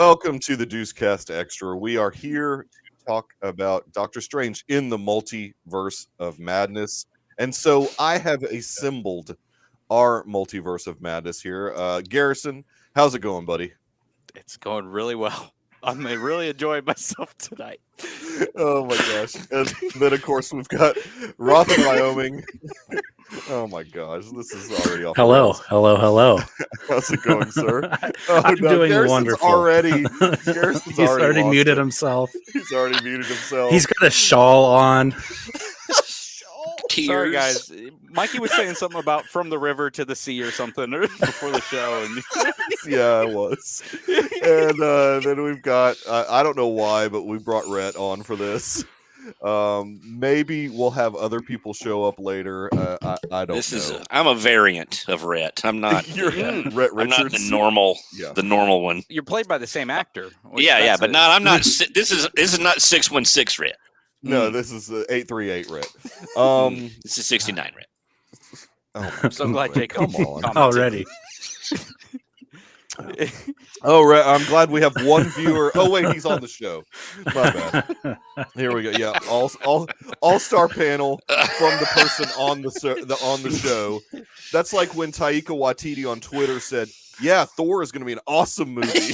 Welcome to the Deucecast Extra. We are here to talk about Doctor Strange in the Multiverse of Madness. And so I have assembled our Multiverse of Madness here. Garrison, how's it going, buddy? It's going really well. I'm really enjoying myself tonight. Oh my gosh. And then, of course, we've got Roth in Wyoming. Oh my gosh, this is already off. Hello. How's it going, sir? I'm doing Garrison's wonderful. Garrison's He's already muted himself. He's already muted himself. He's got a shawl on. Sorry, guys. Mikey was saying something about from the river to the sea or something before the show. And yeah, I was. And then we've got, I don't know why, but we brought Rhett on for this. Maybe we'll have other people show up later. I don't know. I'm a variant of Rhett. I'm not. You're Rhett Richards. I'm not the normal one. You're played by the same actor. Yeah, but I'm not. This is not 616 Rhett. No, this is 838 Rhett. This is 69 Rhett. Oh, I'm so glad Jake come on already. Oh, Rhett, I'm glad we have one viewer. Oh wait, he's on the show. My bad. Here we go. Yeah, all-star panel from the person on the show. That's like when Taika Waititi on Twitter said, "Yeah, Thor is going to be an awesome movie."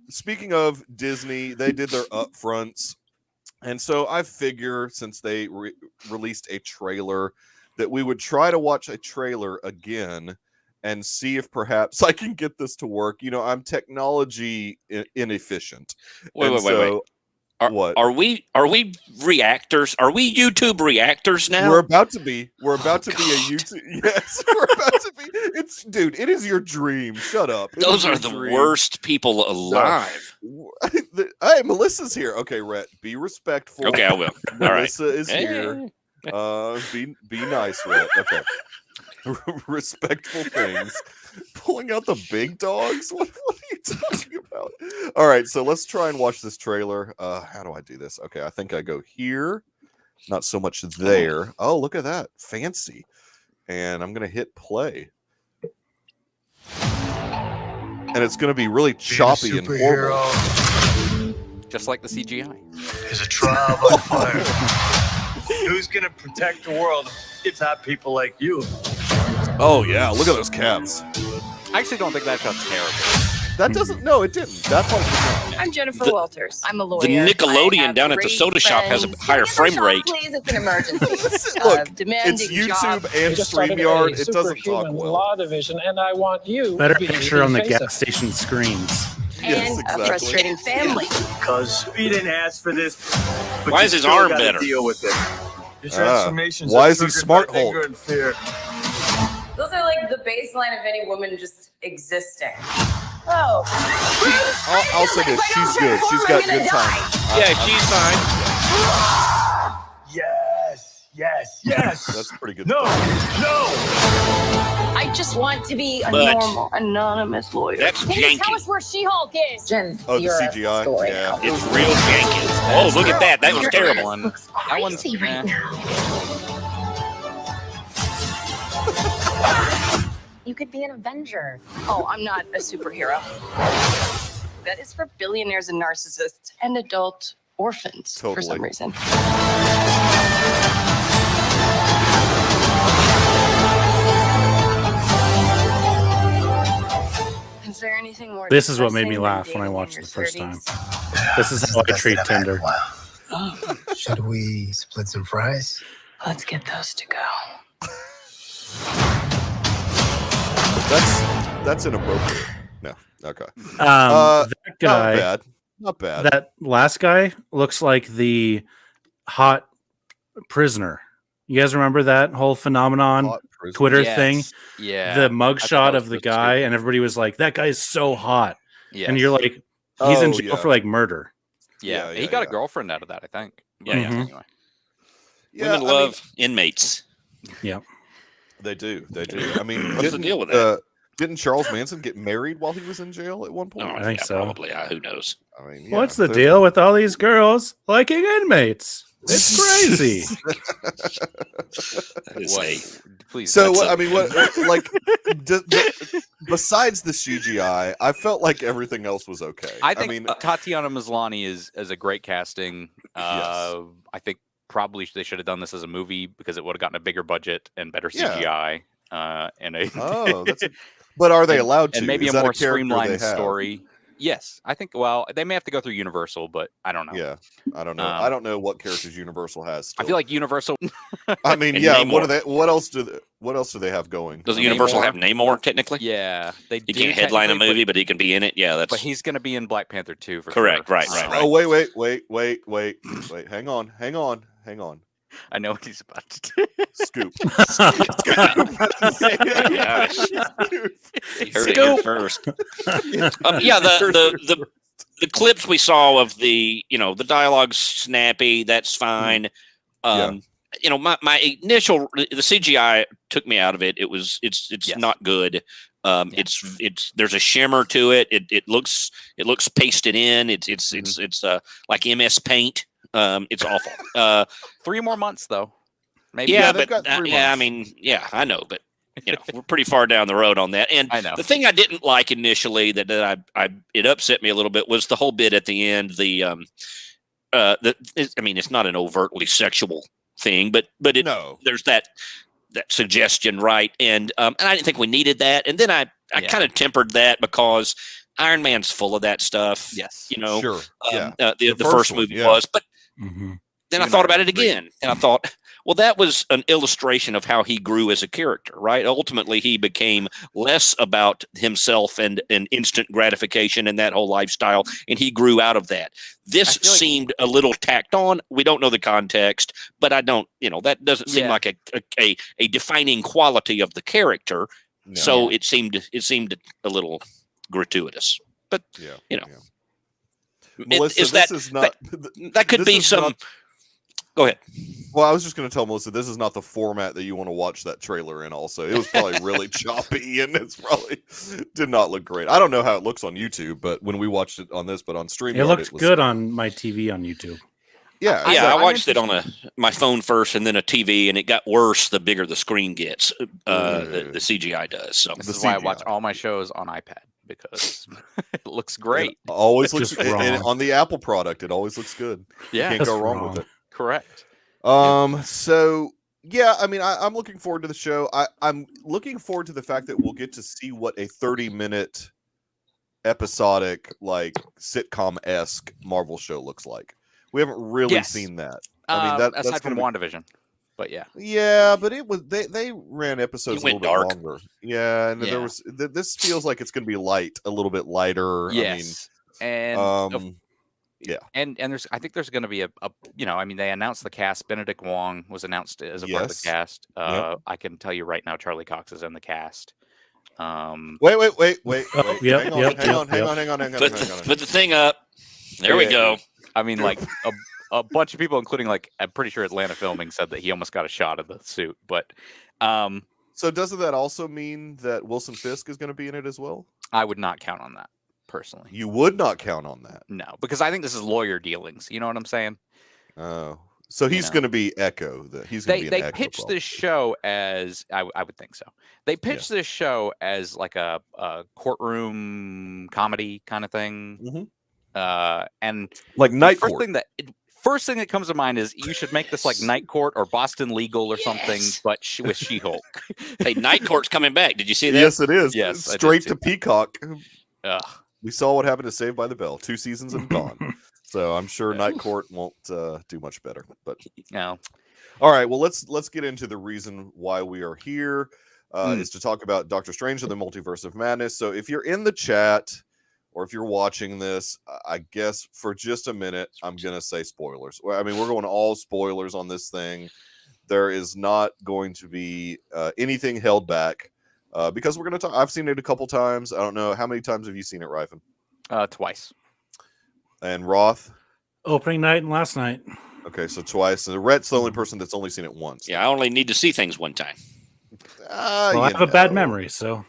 Speaking of Disney, they did their upfronts, and so I figure since they released a trailer that we would try to watch a trailer again and see if perhaps I can get this to work. You know, I'm technology inefficient. Wait. What? Are we reactors? Are we YouTube reactors now? We're about to be. We're about to be a YouTube. Yes, we're about to be. It is your dream. Shut up. Those are the worst people alive. Hey, Melissa's here. Okay, Rhett, be respectful. Okay, I will. All right. Melissa is here. Be nice, Rhett. Okay. Respectful things. Pulling out the big dogs? What are you talking about? All right, so let's try and watch this trailer. How do I do this? Okay, I think I go here. Not so much there. Oh, look at that. Fancy. And I'm going to hit play. And it's going to be really choppy and horrible. Just like the CGI. There's a trial by fire. Who's going to protect the world if it's not people like you? Oh, yeah. Look at those calves. I actually don't think that shot's terrible. That doesn't. No, it didn't. That part did not. I'm Jennifer Walters. I'm a lawyer. The Nickelodeon down at the soda shop has a higher frame rate. Please, it's an emergency. Look, it's YouTube and StreamYard. It doesn't talk well. Law division, and I want you Better to be picture on the face gas station screens. And Yes, exactly. a frustrating family. Because we didn't ask for this. But Why you is his still arm gotta better? Deal with it. Your transformations why are is he triggered Smart by anger Hulk? and fear. Those are like the baseline of any woman just existing. Oh. I'll say this. She's good. She's got good time. Yeah, she's fine. Yes. That's pretty good. No. I just want to be a But- normal, anonymous lawyer. That's Can you tell janky. us where She-Hulk is? Jen, Oh, the you're CGI? a story Yeah. now. It's real janky. Oh, look at that. That was terrible. That one's Crazy right now. You could be an Avenger. Oh, I'm not a superhero. That is for billionaires and narcissists and adult orphans for some Totally. reason. Is there anything more? This is what made me depressing laugh than when I dating watched in the your first time. 30s? This is how I treat Tinder. Should we split some fries? Let's get those to go. That's inappropriate. No. Okay. That guy, Not bad. that last guy looks like the hot prisoner. You guys remember that whole phenomenon? Hot prison. Twitter Yes. thing? Yeah. The I thought mugshot that of was the good guy, too. and everybody was like, that guy is so hot. Yes. And you're like, he's in Oh, jail yeah. for like murder. Yeah, Yeah, he got yeah. a girlfriend out of that, I think. Yeah, yeah. Mhm. Anyway. Yeah, Women love inmates. They do. I mean, What's the deal with that? Didn't Charles Manson get married while he was in jail at one point? No, I think yeah, so. Probably. Who knows? I mean, yeah, What's the they're- deal with all these girls liking inmates? It's crazy. That is What? a Please. So That's what? I mean, what? Like, besides the CGI, I felt like everything else was okay. I think mean, Tatiana Maslany is a great casting. Yes. I think probably they should have done this as a movie because it would have gotten a bigger budget and better Yeah. CGI. And a but are they allowed to? and maybe Is a that more character they streamlined have? story. Yes, I think. Well, they may have to go through Universal, but I don't know. Yeah, I don't know. I don't know what characters Universal has. I feel like Universal. I mean, And yeah. Namor. What else do they have going? Does Universal have Namor technically? Yeah, they He do can't headline a technically, movie, but he can be in it. Yeah, that's But he's going to be in Black Panther 2 for correct. sure. Right. Oh, wait. Hang on. I know what he's about to do. Scoop. Gosh. You heard it here first. Yeah, the clips we saw of the dialogue's snappy. That's fine. My initial the CGI took me out of it. It's not good. There's a shimmer to it. It looks pasted in. It's like MS Paint. It's awful. 3 more months though. Maybe. Yeah, they've but got 3 I months. mean, yeah, I know, but we're pretty far down the road on that. And I know. the thing I didn't like initially that it upset me a little bit was the whole bit at the end. It's not an overtly sexual thing, but No. there's that suggestion, right? And I didn't think we needed that. And then I kind of tempered that because Iron Man's full of that stuff. Yes. Sure. Yeah. The first first one, movie yeah. was, but Mhm. then I Even thought Iron about Man it 3. again, and I thought, well, that was an illustration of how he grew as a character, right? Ultimately, he became less about himself and instant gratification and that whole lifestyle, and he grew out of that. This I feel like- seemed a little tacked on. We don't know the context, but I don't, that doesn't seem Yeah. like a defining quality of the character. No. So it seemed a little gratuitous. But yeah. Is Melissa, that this is not. that could this be is some? not- Go ahead. Well, I was just going to tell Melissa this is not the format that you want to watch that trailer in. Also, it was probably really choppy and it's probably did not look great. I don't know how it looks on YouTube, but when we watched it on this, but on StreamYard, It looked was, good on my TV on YouTube. Yeah, Yeah, exactly. I watched it on my phone first, and then a TV, and it got worse the bigger the screen gets. The CGI does. So This The is why I watch CGI. all my shows on iPad because it looks great. It always looks Just and wrong. on the Apple product. It always looks good. Yeah, You can't go That's wrong wrong. with it. correct. So yeah, I mean, I'm looking forward to the show. I'm looking forward to the fact that we'll get to see what a 30-minute episodic, like sitcom-esque Marvel show looks like. We haven't really Yes. seen that. I mean, that's aside from gonna be- WandaVision, but yeah, Yeah, but it was they ran episodes a It little went bit dark. longer. Yeah, and Yeah. there was this feels like it's going to be light, a little bit lighter. yes, and I mean, yeah. and there's I think there's going to be they announced the cast. Benedict Wong was announced as a part of Yes. the cast. Yep. I can tell you right now, Charlie Cox is in the cast. Wait. Oh, yep, hang on, yep, hang on, yep, hang yep. on, hang on, hang on, put hang on. put the thing up. There we Yeah. go. I mean, like a bunch of people, including like I'm pretty sure Atlanta Filming said that he almost got a shot of the suit, but So doesn't that also mean that Wilson Fisk is going to be in it as well? I would not count on that personally. You would not count on that. No, because I think this is lawyer dealings. You know what I'm saying? Oh, so he's know. going to be Echo. He's going to be They an Echo. pitched probably. this show as I would think so. They pitched this show as like a courtroom comedy kind of thing. Mhm. And like the Night first Court. first thing that comes to mind is you should make this like Night Court or Boston Legal or something, Yes. but with She-Hulk. Hey, Night Court's coming back. Did you see that? Yes, it is. Yes, I did straight see to Peacock. Ugh. We saw what happened to Saved by the Bell. 2 seasons and gone. So I'm sure Night Court won't do much better. But No. all right, well let's get into the reason why we are here. Mm. Is to talk about Doctor Strange and the Multiverse of Madness. So if you're in the chat or if you're watching this, I guess for just a minute I'm gonna say spoilers. Well, I mean, we're going all spoilers on this thing. There is not going to be anything held back because we're gonna talk. I've seen it a couple times. I don't know how many times have you seen it, Ryfen Twice. and Roth. Opening night and last night. Okay, so twice. And Rhett's the only person that's only seen it once. Yeah, I only need to see things one time. Well, I have a bad memory, so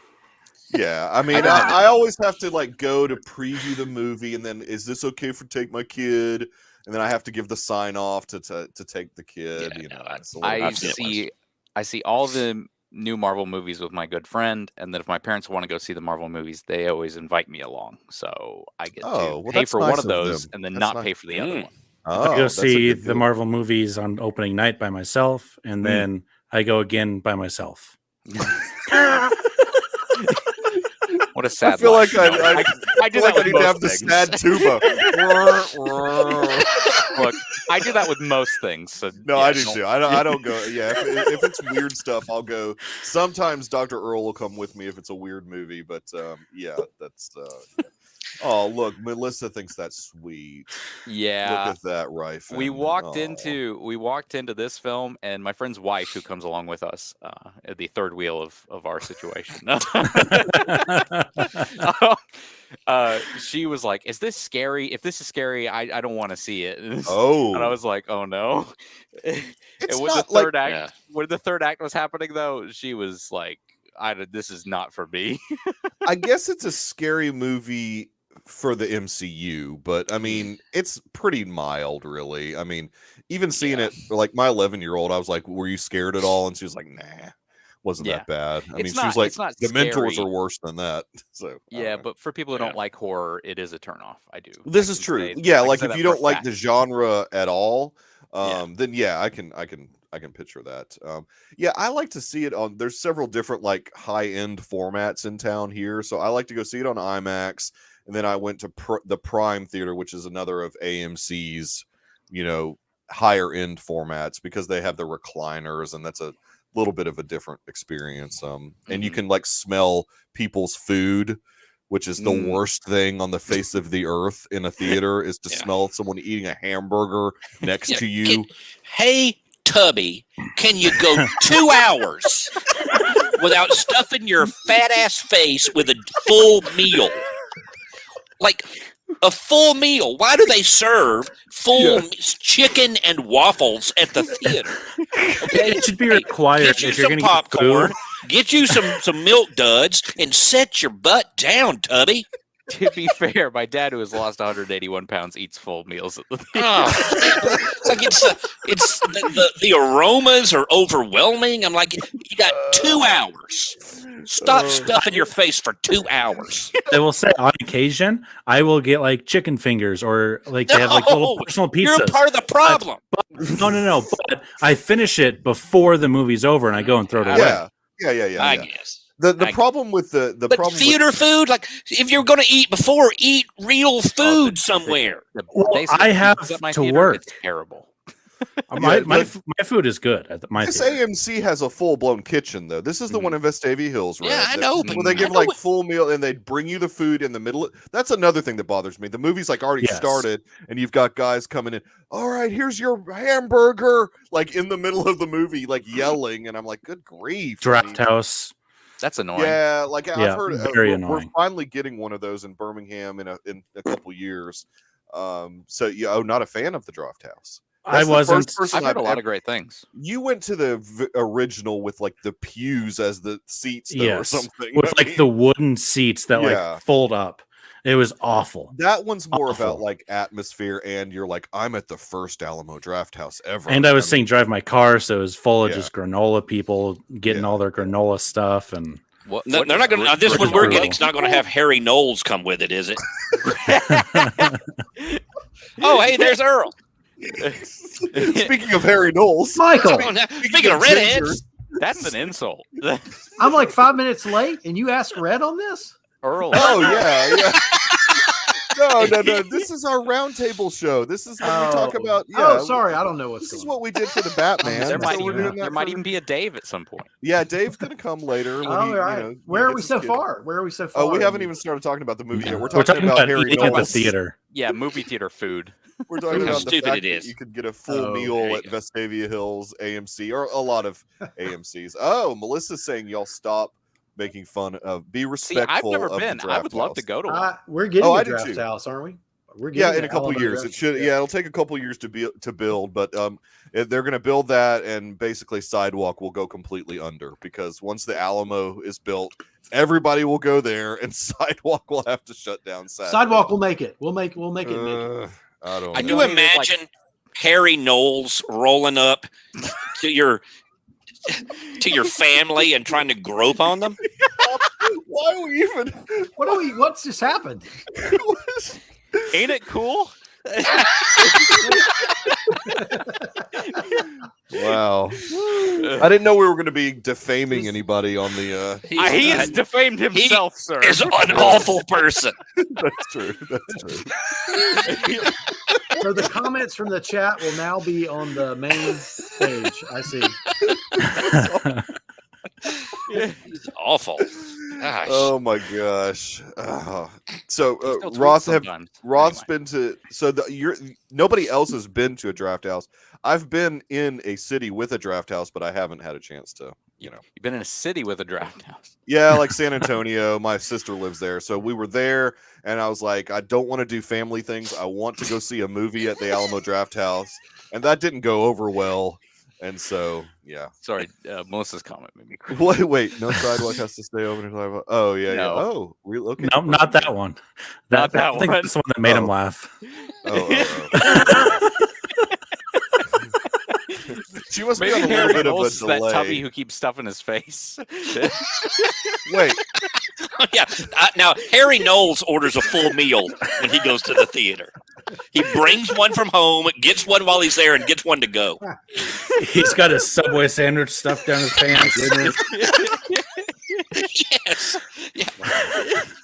Yeah, I mean, I always have to like go to preview the movie, and then is this okay for take my kid? And then I have to give the sign off to take the kid. Yeah, you know, no, it's a little I I've seen it see all the new Marvel movies with my good friend, and then if my parents want to go see the Marvel movies, they always invite me along. So I get to pay that's for one nice of those them. and then That's not nice. pay for the other one. I Oh, go that's a see good the deal. Marvel movies on opening night by myself, and then I go again by myself. What a sad I feel life. like No, I do feel like that I with need to have most the things. sad tuba. Look, I do that with most things. So No, yeah, I do too. I don't go. Yeah, if it's weird stuff, I'll go. Sometimes Dr. Earl will come with me if it's a weird movie, but yeah, that's. Yeah. Oh, look, Melissa thinks that's sweet. Yeah. Look at that, right? We walked into this film, and my friend's wife, who comes along with us, at the third wheel of our situation. She was like, "Is this scary? If this is scary, I don't want to see it." And I was like, "Oh no!" It's and when not the third like- act, when the third act was happening, though, she was like, "This is not for me." I guess it's a scary movie for the MCU, but I mean, it's pretty mild, really. I mean, even seeing it, like my 11-year-old, I was like, "Were you scared at all?" And she was like, "Nah, wasn't that bad." I mean, she was like, "The Mentors are worse than that." So yeah, but for people who don't like horror, it is a turnoff. I do. This is true. Yeah, like if you don't like the genre at all, then yeah, I can picture that. Yeah, I like to see it on. There's several different like high end formats in town here, so I like to go see it on IMAX. And then I went to the Prime Theater, which is another of AMC's, higher end formats, because they have the recliners, and that's a little bit of a different experience. And you can like smell people's food, which is the worst thing on the face of the earth in a theater, is to smell someone eating a hamburger next to you. Hey, Tubby, can you go 2 hours without stuffing your fat ass face with a full meal? Like a full meal. Why do they serve full chicken and waffles at the theater? Okay, it should be required. Get you if you're some gonna popcorn, get you some milk duds, and set your butt down, Tubby. To be fair, my dad, who has lost 181 pounds, eats full meals at the theater. Like it's the aromas are overwhelming. I'm like, you got 2 hours. Stop stuffing your face for 2 hours. I will say, on occasion, I will get like chicken fingers, or like they have like little personal pizzas. You're part of the problem. But no. But I finish it before the movie's over, and I go and throw it away. Yeah. I guess. The problem with the problem theater food, like if you're going to eat before, eat real food somewhere. Well, I have to work. It's terrible. My food is good at my this theater. AMC has a full blown kitchen though. This is the one in Vestavia Hills, right? Yeah, I know. Where they give like full meal, and they bring you the food in the middle. That's another thing that bothers me. The movie's like already started, and you've got guys coming in. All right, here's your hamburger, like in the middle of the movie, like yelling, and I'm like, good grief. Draft house. That's annoying. Yeah, like I've heard. Very we're annoying. finally getting one of those in Birmingham in a couple years. So not a fan of the Draft House. I wasn't. I've heard a lot of great things. You went to the original with like the pews as the seats, or something, with like the wooden seats that like fold up. It was awful. That one's more about like atmosphere, and you're like, I'm at the first Alamo Draft House ever. And I was saying drive my car, so it was full of just granola people getting all their granola stuff, and they're not going to. This one we're getting is not going to have Harry Knowles come with it, is it? Oh, hey, there's Earl. Speaking of Harry Knowles, Michael. Speaking of redheads, that's an insult. I'm like 5 minutes late, and you asked Red on this? Earl. Oh yeah. No. This is our roundtable show. This is when we talk about. Oh, sorry, I don't know what's. This is what we did for the Batman. There might even be a Dave at some point. Yeah, Dave's gonna come later. When Where are we so far? Oh, we haven't even started talking about the movie yet. We're talking about Harry eating at the Knowles. theater. Yeah, movie theater food. We're talking How about the stupid fact it is. that you could get a full meal at Vestavia Hills AMC, or a lot of AMCs. Oh, Melissa's saying y'all stop making fun of. Be respectful. See, I've never of been. The I draft would love house. to go to one. We're getting I a do draft too. house, aren't we? We're Yeah, getting in a couple Alamo years. draft. It should. Yeah, it'll take a couple years to build, but they're going to build that, and basically Sidewalk will go completely under, because once the Alamo is built, everybody will go there, and Sidewalk will have to shut down. Sidewalk will make it. We'll make it. I do imagine Harry Knowles rolling up to your to your family and trying to grope on them? Why are we even? What's just happened? Ain't it cool? Wow. I didn't know we were going to be defaming anybody on the. He has defamed himself, sir. Is an awful person. That's true. That's true. So the comments from the chat will now be on the main page. I see. It's awful. Gosh. Oh my gosh. So Still tweets Roth's sometimes. been to nobody else has been to a draft house. I've been in a city with a draft house, but I haven't had a chance to, You've been in a city with a draft house. Yeah, like San Antonio. My sister lives there. So we were there and I was like, I don't want to do family things. I want to go see a movie at the Alamo Draft House. And that didn't go over well. And so, yeah. Sorry, Melissa's comment made me cry. Wait, no sidewalk has to stay open. Oh, yeah, No. yeah. Oh, relocate. No, not that one. Not that I think one. that's the one that made him Oh. laugh. Oh. She must be on a Maybe little Harry bit of a Knowles is that tubby delay. who keeps stuff in his face. Wait, Yeah. Now, Harry Knowles orders a full meal when he goes to the theater. He brings one from home, gets one while he's there, and gets one to go. He's got his Subway sandwich stuffed down his pants. Yes. Yeah.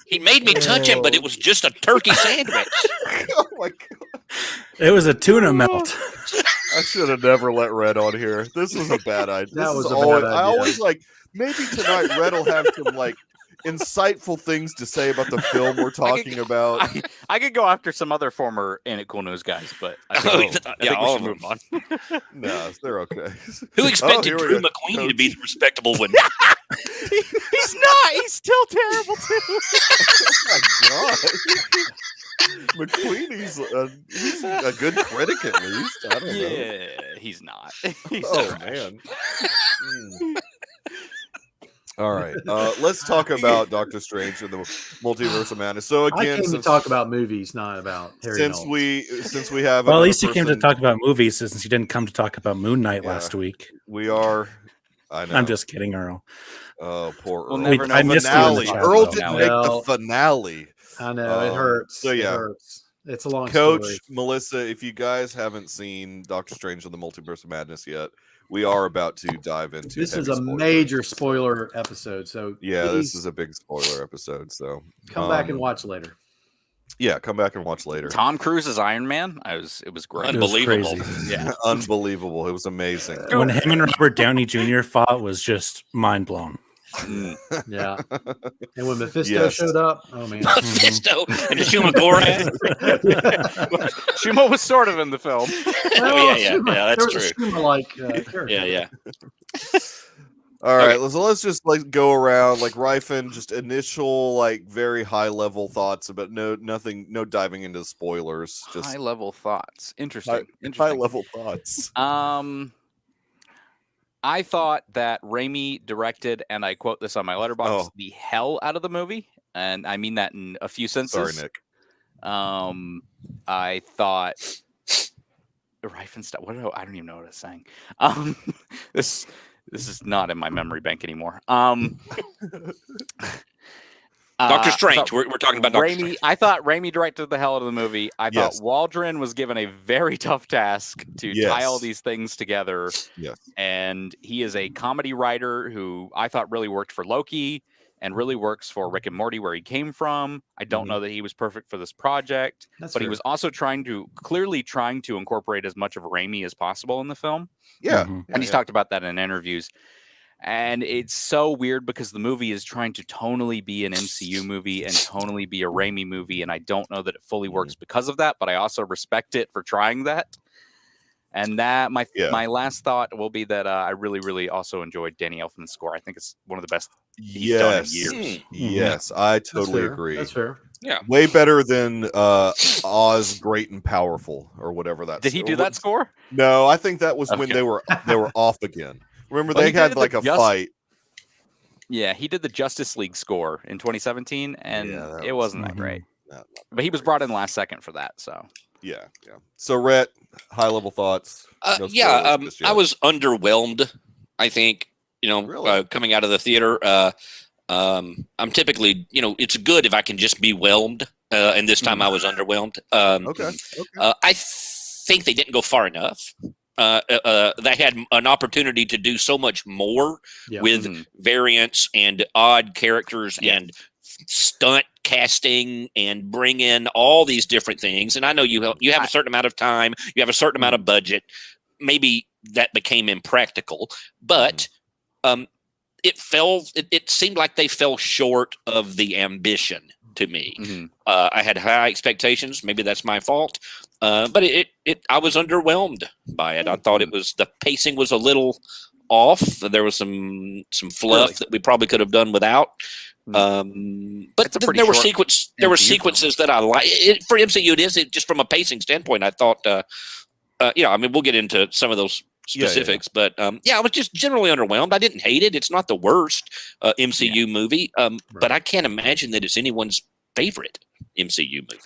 He made me touch him, but it was just a turkey sandwich. oh my god! It was a tuna melt. I should have never let Red on here. This was a bad idea. That This was is a always, bad I idea. always like maybe tonight Red will have some like insightful things to say about the film we're talking about. I could go after some other former Ain't It Cool News guys, but I think, Yeah, all we of should them. move on. No, they're okay. Who expected here we Drew go. McQueen to be the respectable one? He's not. He's still terrible too. Oh my god. McQueen, he's a good critic at least. I don't know. Yeah, he's not. He's Oh trash. man. All right. Let's talk about Doctor Strange and the Multiverse of Madness. So I again, came to talk about movies, not about Harry since Knowles. we have Well, at another least you came to person- talk about movies since you didn't come to talk about Moon Knight Yeah. last week. we are. I know. I'm just kidding, Earl. Oh, poor We'll Earl. never know I the missed you in the finale. chat, Earl though. didn't Well, make the finale. I know it hurts. So, yeah. It hurts. It's a long Coach story. Melissa, if you guys haven't seen Doctor Strange and the Multiverse of Madness yet, we are about to dive into This is heavy a spoilers. major spoiler episode. So Yeah, please this is a big spoiler episode. So come back and watch later. Yeah, come back and watch later. Tom Cruise's Iron Man. It was great. It was Unbelievable. crazy. Yeah. Unbelievable. It was amazing. When him and Robert Downey Jr. fought was just mind blown. Yeah. And when Mephisto Yes. showed up, oh man. Mephisto and Shuma Gorath. Shuma was sort of in the film. Oh, yeah, that's there was true. A Shuma-like character. Yeah. All right, let's just like go around like Ryfin, just initial like very high level thoughts, but no diving into spoilers. Just High level thoughts. Interesting. high level thoughts. I thought that Raimi directed, and I quote this on my letterbox, the hell out of the movie, and I mean that in a few senses. Sorry, Nick. I thought Riefenstahl. I don't even know what I was saying. This is not in my memory bank anymore. Doctor Strange. We're talking about Doctor Raimi. Strange. I thought Raimi directed the hell out of the movie. I Yes. thought Waldron was given a very tough task to tie all these things together. Yes. And he is a comedy writer who I thought really worked for Loki and really works for Rick and Morty, where he came from. I don't know that he was perfect for this project, That's but he fair. was also clearly trying to incorporate as much of Raimi as possible in the film. Yeah. Mhm. And he's talked about that in interviews. And it's so weird because the movie is trying to tonally be an MCU movie and tonally be a Raimi movie. And I don't know that it fully works because of that, but I also respect it for trying that. And that my last thought will be that I really, really also enjoyed Danny Elfman's score. I think it's one of the best he's done in years. Yes, I That's totally fair. agree. That's fair. Yeah. Way better than Oz Great and Powerful or whatever that. Did he do that score? No, I think that was when Okay. they were off again. Remember, Well, they he had did like the a fight. Yeah, he did the Justice League score in 2017, and it wasn't that great. But he was brought in last second for that, so. Yeah. So, Rhett, high level thoughts. No Yeah, spoilers just yet. I was underwhelmed I think, Really? coming out of the theater, I'm typically, it's good if I can just be whelmed. And this time I was underwhelmed. Okay. I think they didn't go far enough. They had an opportunity to do so much more with variants and odd characters and stunt casting and bring in all these different things. And I know you have a certain amount of time, you have a certain amount of budget. Maybe that became impractical, but it seemed like they fell short of the ambition to me. I had high expectations. Maybe that's my fault. But I was underwhelmed by it. I thought the pacing was a little off. There was some fluff that we probably could have done without. But there were sequences that I like. For MCU, it is just from a pacing standpoint. I thought, we'll get into some of those specifics, but I was just generally underwhelmed. I didn't hate it. It's not the worst MCU movie, but I can't imagine that it's anyone's favorite MCU movie.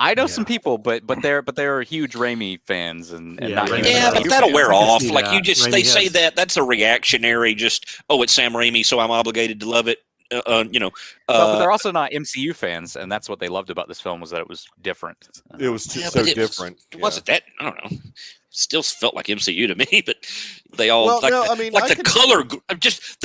I know some people, but they're huge Raimi fans and not but MCU that'll fans. wear off. Like they say has. that's a reactionary. Just it's Sam Raimi, so I'm obligated to love it. But they're also not MCU fans, and that's what they loved about this film was that it was different. It was so different. Wasn't that? I don't know. Still felt like MCU to me, but they all the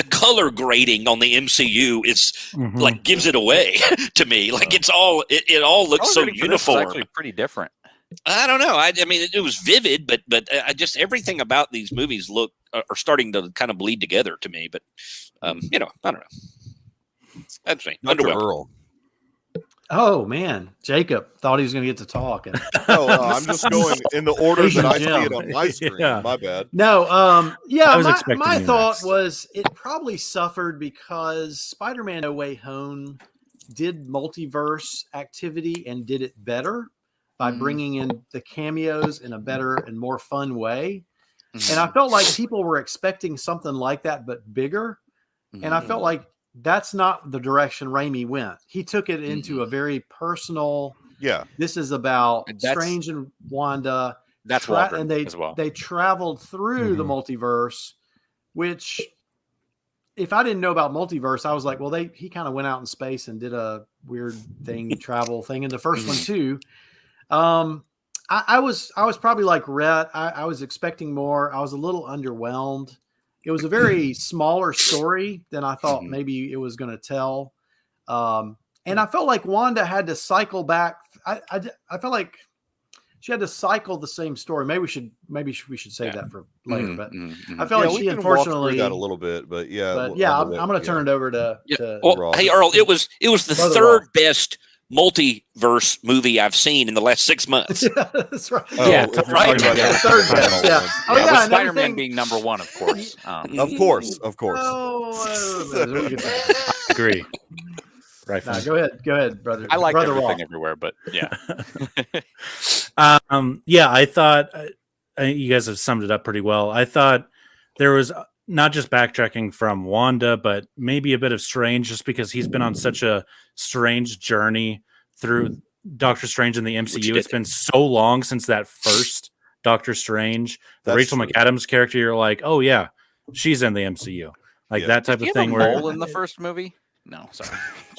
color grading on the MCU is like gives it away to me. Like it all looks so uniform. It's actually pretty different. I don't know. I mean, it was vivid, but I just everything about these movies are starting to kind of bleed together to me. But I don't know. That's me. Dr. Underwhelmed. Earl. Oh man, Jacob thought he was going to get to talk. And I'm just going in the order that I see Jim. it on my screen. Yeah. My bad. No, I was expecting my you thought next. was it probably suffered because Spider-Man No Way Home did multiverse activity and did it better by bringing in the cameos in a better and more fun way. And I felt like people were expecting something like that, but bigger. And I felt like that's not the direction Raimi went. He took it into a very personal. Yeah. This is about Strange and Wanda. That's and they as well. They traveled through the multiverse, which if I didn't know about multiverse, I was like, well, he kind of went out in space and did a weird travel thing in the first one too. I was probably like Rhett. I was expecting more. I was a little underwhelmed. It was a very smaller story than I thought maybe it was going to tell. And I felt like Wanda had to cycle back. I felt like she had to cycle the same story. Maybe we should save that for later. But I felt like she unfortunately got a little bit. But I'm going to turn it over to Well, hey Earl, it was the Brother third best multiverse movie I've seen in the last 6 months. That's right. Yeah, if you're right. talking about that, Third Spider-Man best, yeah. one. Oh, With yeah, and Spider-Man everything- being number one, of course. Of course. We'll get back. Agree. Right. No, go ahead, brother. I like brother everything Raw. everywhere, but yeah. I thought you guys have summed it up pretty well. I thought there was not just backtracking from Wanda, but maybe a bit of Strange, just because he's been on such a strange journey through Doctor Strange in the MCU. It's been so long since that first Doctor Strange. The Rachel McAdams character, you're like, oh yeah, she's in the MCU. Like that type of thing. Where mole in the first movie? No, sorry.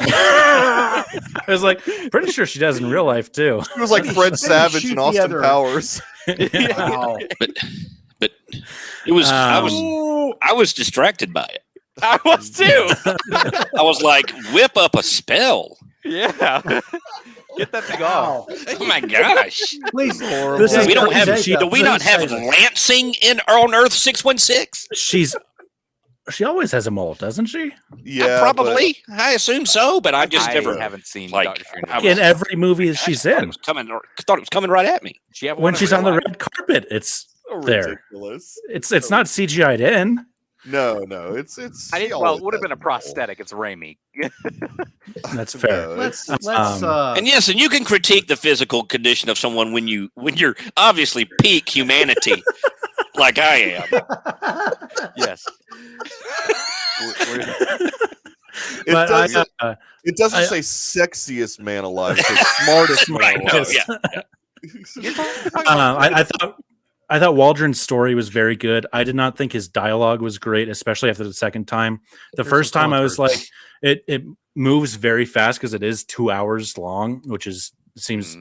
I was like, pretty sure she does in real life too. It was like Fred Savage shoot and the Austin other- Powers. Wow. But it was I was distracted by it. I was too. I was like, whip up a spell. Yeah. Get that thing off. Oh my gosh. Please, This is We don't have crazy. do we not have lancing on Earth 616? She always has a mole, doesn't she? Yeah, Probably. I assume so, but I just never haven't seen like Doctor Strange. In every movie that she's in, thought it was coming right at me. when she's on the red carpet, it's there. ridiculous. It's not CGI'd in. No, it's. I didn't. Well, it would have been a prosthetic. It's Raimi. That's fair. No, let's And yes, and you can critique the physical condition of someone when you're obviously peak humanity, like I am. Yes. It doesn't say sexiest man alive. It says smartest man Right. No, alive. yeah. I thought I thought Waldron's story was very good. I did not think his dialogue was great, especially after the second time. The first time I was like, it moves very fast because it is 2 hours long, which seems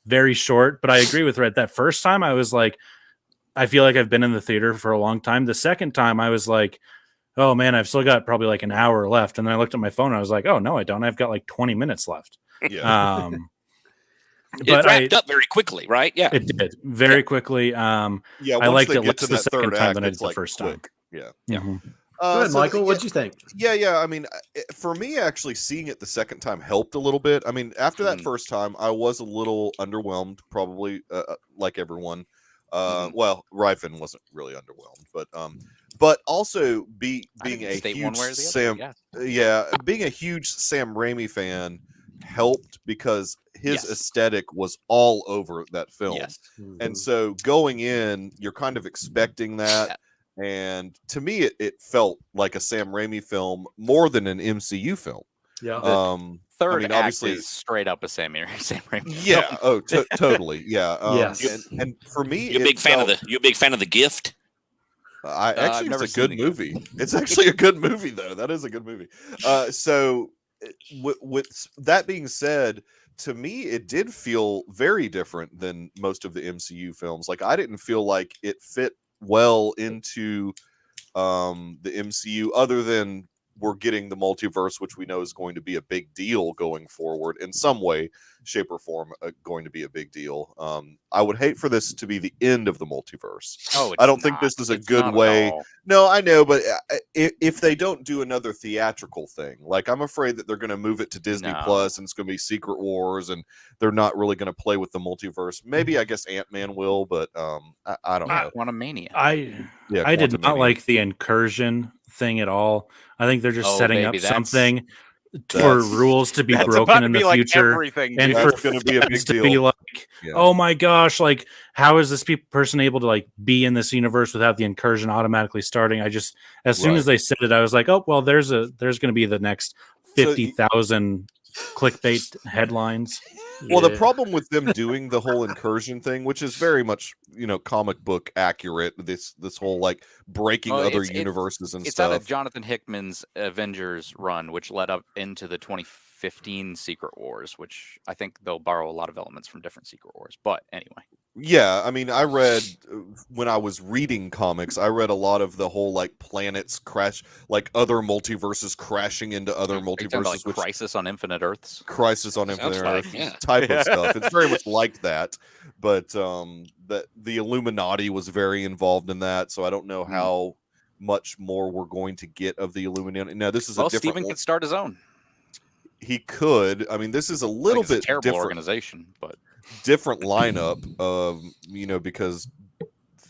very short. But I agree with Red. That first time I was like, I feel like I've been in the theater for a long time. The second time I was like, oh man, I've still got probably like an hour left. And then I looked at my phone and I was like, oh no, I don't. I've got like 20 minutes left. Yeah. It wrapped up very quickly, right? Yeah, it did very quickly. Yeah, I liked it less to the that second third time act, than I did it's the like first quick. time. Yeah. Mhm. Go ahead, Michael. What'd you think? Yeah. I mean, for me, actually seeing it the second time helped a little bit. I mean, after that first time, I was a little underwhelmed, probably like everyone. Well, Ryfin wasn't really underwhelmed, but also being a huge being a huge Sam Raimi fan helped because his aesthetic was all over that film. And so going in, you're kind of expecting that. And to me, it felt like a Sam Raimi film more than an MCU film. Yeah. Third I mean, act obviously, is straight up a Sam Raimi. Yeah. Oh, totally. Yeah. Yes. And for me, you're a big fan of The Gift. Actually, it's a good movie. It's actually a good movie, though. That is a good movie. So, with that being said, to me, it did feel very different than most of the MCU films. Like, I didn't feel like it fit well into the MCU, other than we're getting the multiverse, which we know is going to be a big deal going forward in some way, shape, or form. Going to be a big deal. I would hate for this to be the end of the multiverse. Oh, I don't think this is a good way. No, I know, but if they don't do another theatrical thing, like, I'm afraid that they're going to move it to Disney Plus, and it's going to be Secret Wars, and they're not really going to play with the multiverse. Maybe, I guess, Ant-Man will, but I don't know. Quantumania. I did not like the incursion thing at all. I think they're just setting up something for rules to be broken in the future, and for going to be a big deal. Be like, oh my gosh, like, how is this person able to like be in this universe without the incursion automatically starting? I just, as soon as they said it, I was like, oh well, there's going to be the next 50,000 clickbait headlines. Well, the problem with them doing the whole incursion thing, which is very much, comic book accurate, this whole like breaking other universes and it's stuff. It's out of Jonathan Hickman's Avengers run, which led up into the 2015 Secret Wars, which I think they'll borrow a lot of elements from different Secret Wars. But anyway. Yeah, I mean, I read, when I was reading comics, I read a lot of the whole like planets crash, like other multiverses crashing into other multiverses. Like Crisis on Infinite Earths. Crisis on Infinite Earths type of stuff. It's very much like that, but that the Illuminati was very involved in that, so I don't know how much more we're going to get of the Illuminati. Now, this is a different. Steven could start his own. He could. I mean, this is a little bit terrible different organization, but different lineup. Because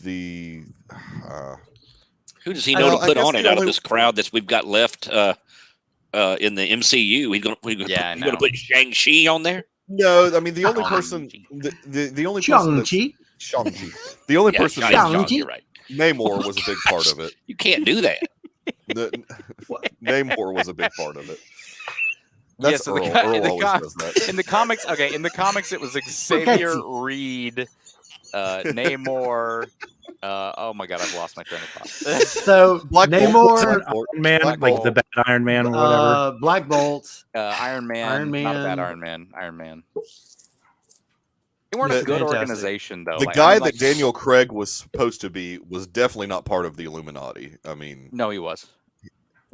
the who does he know to put on it out of this crowd that we've got left in the MCU? He's going to put Shang-Chi on there. No, I mean, the only person, the only person, Shang-Chi, the only person, you're right. Namor was a big part of it. You can't do that. Namor was a big part of it. That's Earl. In the comics, in the comics, it was Xavier Reed, Namor. Oh my god, I've lost my train of thought. So Namor, Iron Man, like the bad Iron Man or whatever. Black Bolt, Iron Man, not a bad Iron Man. They weren't a good organization, though. The guy that Daniel Craig was supposed to be was definitely not part of the Illuminati. I mean, no, he was.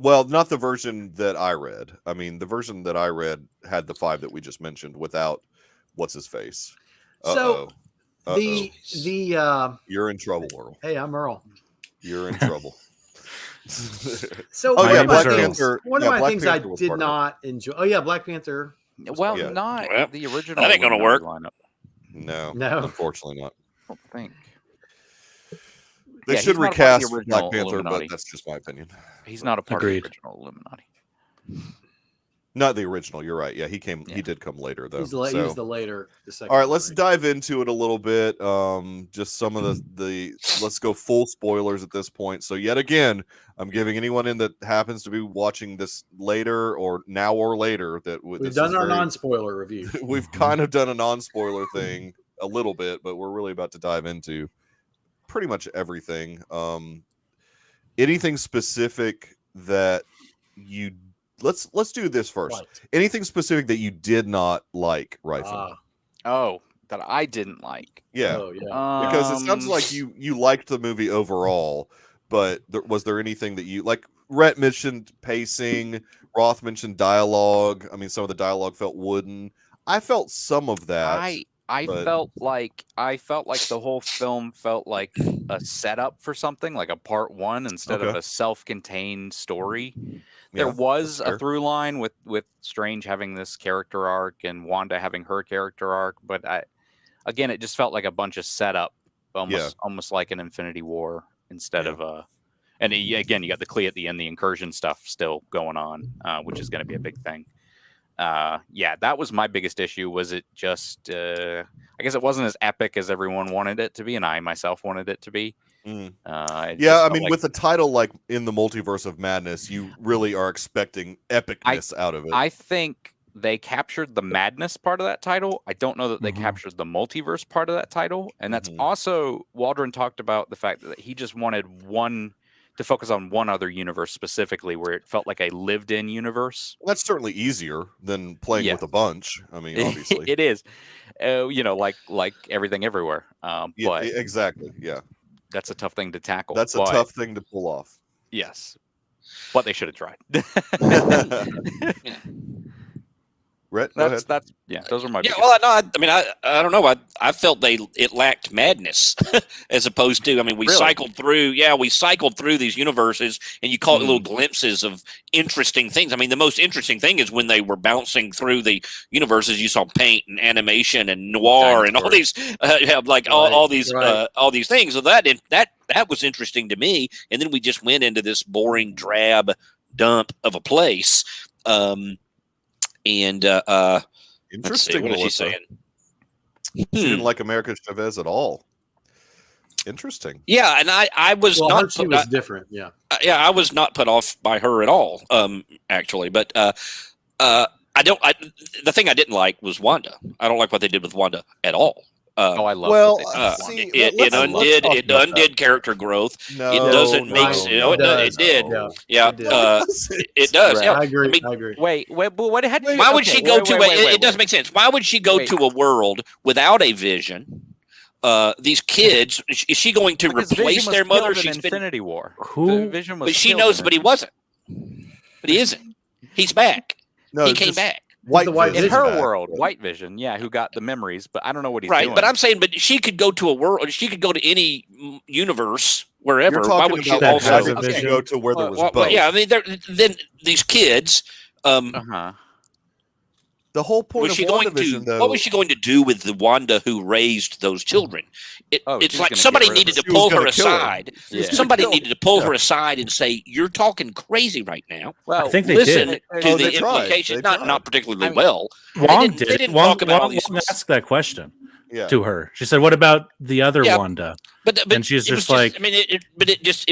Well, not the version that I read. I mean, the version that I read had the 5 that we just mentioned without what's his face. So you're in trouble, Earl. Hey, I'm Earl. You're in trouble. So Black Panther. One of my things I did not enjoy. Oh yeah, Black Panther. Well, not the original. That ain't gonna work. Lineup. No, unfortunately not. I don't think. They should recast Black Panther, but that's just my opinion. He's not a part of the original Illuminati. Not the original. You're right. Yeah, he came. Yeah. He did come later, though. He's the later. The second. All right, let's dive into it a little bit. Just some of the. Let's go full spoilers at this point. So yet again, I'm giving anyone in that happens to be watching this later or now or later that we've done our non-spoiler review. We've kind of done a non-spoiler thing a little bit, but we're really about to dive into pretty much everything. Anything specific that you let's do this first. Right. Anything specific that you did not like, Rifle? Oh, that I didn't like. Yeah. Oh, yeah. Because it sounds like you liked the movie overall, but was there anything that you like? Rhett mentioned pacing. Roth mentioned dialogue. I mean, some of the dialogue felt wooden. I felt some of that. I felt like the whole film felt like a setup for something, like a part one instead of a self-contained story. There was a through line with Strange having this character arc and Wanda having her character arc, but again, it just felt like a bunch of setup, almost like an Infinity War instead of a. And again, you got the Klee at the end, the incursion stuff still going on, which is going to be a big thing. That was my biggest issue. Was it just? I guess it wasn't as epic as everyone wanted it to be, and I myself wanted it to be. I mean, with a title like In the Multiverse of Madness, you really are expecting epicness out of it. I think they captured the madness part of that title. I don't know that they captured the multiverse part of that title, and that's also Waldron talked about the fact that he just wanted to focus on one other universe specifically, where it felt like a lived-in universe. Well, that's certainly easier than playing with a bunch. I mean, obviously, it is. Like Everything Everywhere. But exactly. Yeah, that's a tough thing to tackle. That's a tough thing to pull off. Yes, but they should have tried. Rhett, those are my. Yeah, well, I mean, I don't know. I felt it lacked madness as opposed to. I mean, we cycled through these universes, and you caught little glimpses of interesting things. I mean, the most interesting thing is when they were bouncing through the universes. You saw paint and animation and noir and all these, all these things. So that was interesting to me. And then we just went into this boring, drab dump of a place. Interesting. What is she saying? She didn't like America Chavez at all. Interesting. Yeah, and I was not. She was different. Yeah. I was not put off by her at all. Actually, but the thing I didn't like was Wanda. I don't like what they did with Wanda at all. I love. Well, it undid character growth. No, it doesn't make sense. It did. Yeah, it does. I agree. Wait. What? Why would she go to? It doesn't make sense. Why would she go to a world without a Vision? These kids, is she going to replace their mother? She's been Infinity War. Who? Vision was. But she knows. But he wasn't. But he isn't. He's back. No, he came back. In her world, White Vision, who got the memories, but I don't know what he's doing. But I'm saying, she could go to a world. She could go to any universe, wherever. Why would she also go to where there was both? Well, yeah, I mean, then these kids. The whole point of WandaVision, though, what was she going to do with the Wanda who raised those children? It's like somebody needed to pull her aside. Somebody needed to pull her aside and say, "You're talking crazy right now." Well, I think they listen did. to the implications. Not particularly well. Wong They didn't talk about all these. Wong asked that question to her. She said, "What about the other Wanda?" But and she's just like, I mean, it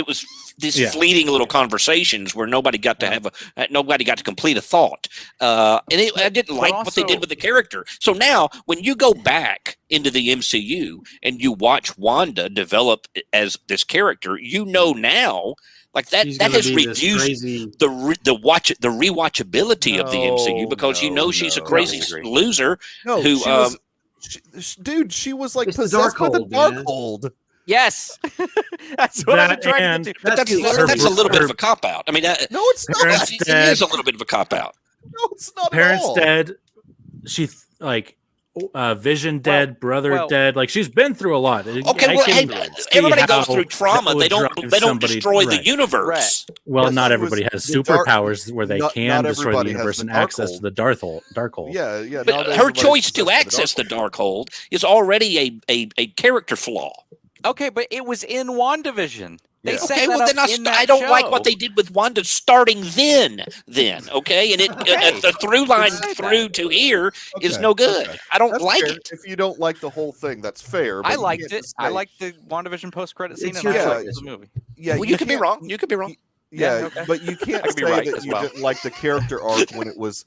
was these fleeting little conversations where nobody got to nobody got to complete a thought. I didn't like what they did with the character. So now, when you go back into the MCU and you watch Wanda develop as this character, now. Like that has reduced the rewatchability of the MCU because she's a crazy loser who she was like possessed by the Darkhold. Yes, that's what I'm trying to do. But that's a little bit of a cop out. I mean, no, it's not. It is a little bit of a cop out. No, it's not. Parents dead. She Vision dead, brother dead. Like she's been through a lot. Okay, everybody goes through trauma. They don't destroy the universe. Well, not everybody has superpowers where they can destroy the universe and access to the Darkhold. Yeah. But her choice to access the Darkhold is already a character flaw. Okay, but it was in WandaVision. They set okay, well that then up in that I don't show. like what they did with Wanda starting then. Okay, and the through line through to here is no good. Okay. I don't That's like fair. it. If you don't like the whole thing, that's fair. But I liked it. I liked the WandaVision post-credit scene, and yeah, I liked the movie. Yeah, well, you could be wrong. You could be wrong. Yeah, okay. but you can't say that you didn't like the character arc when it was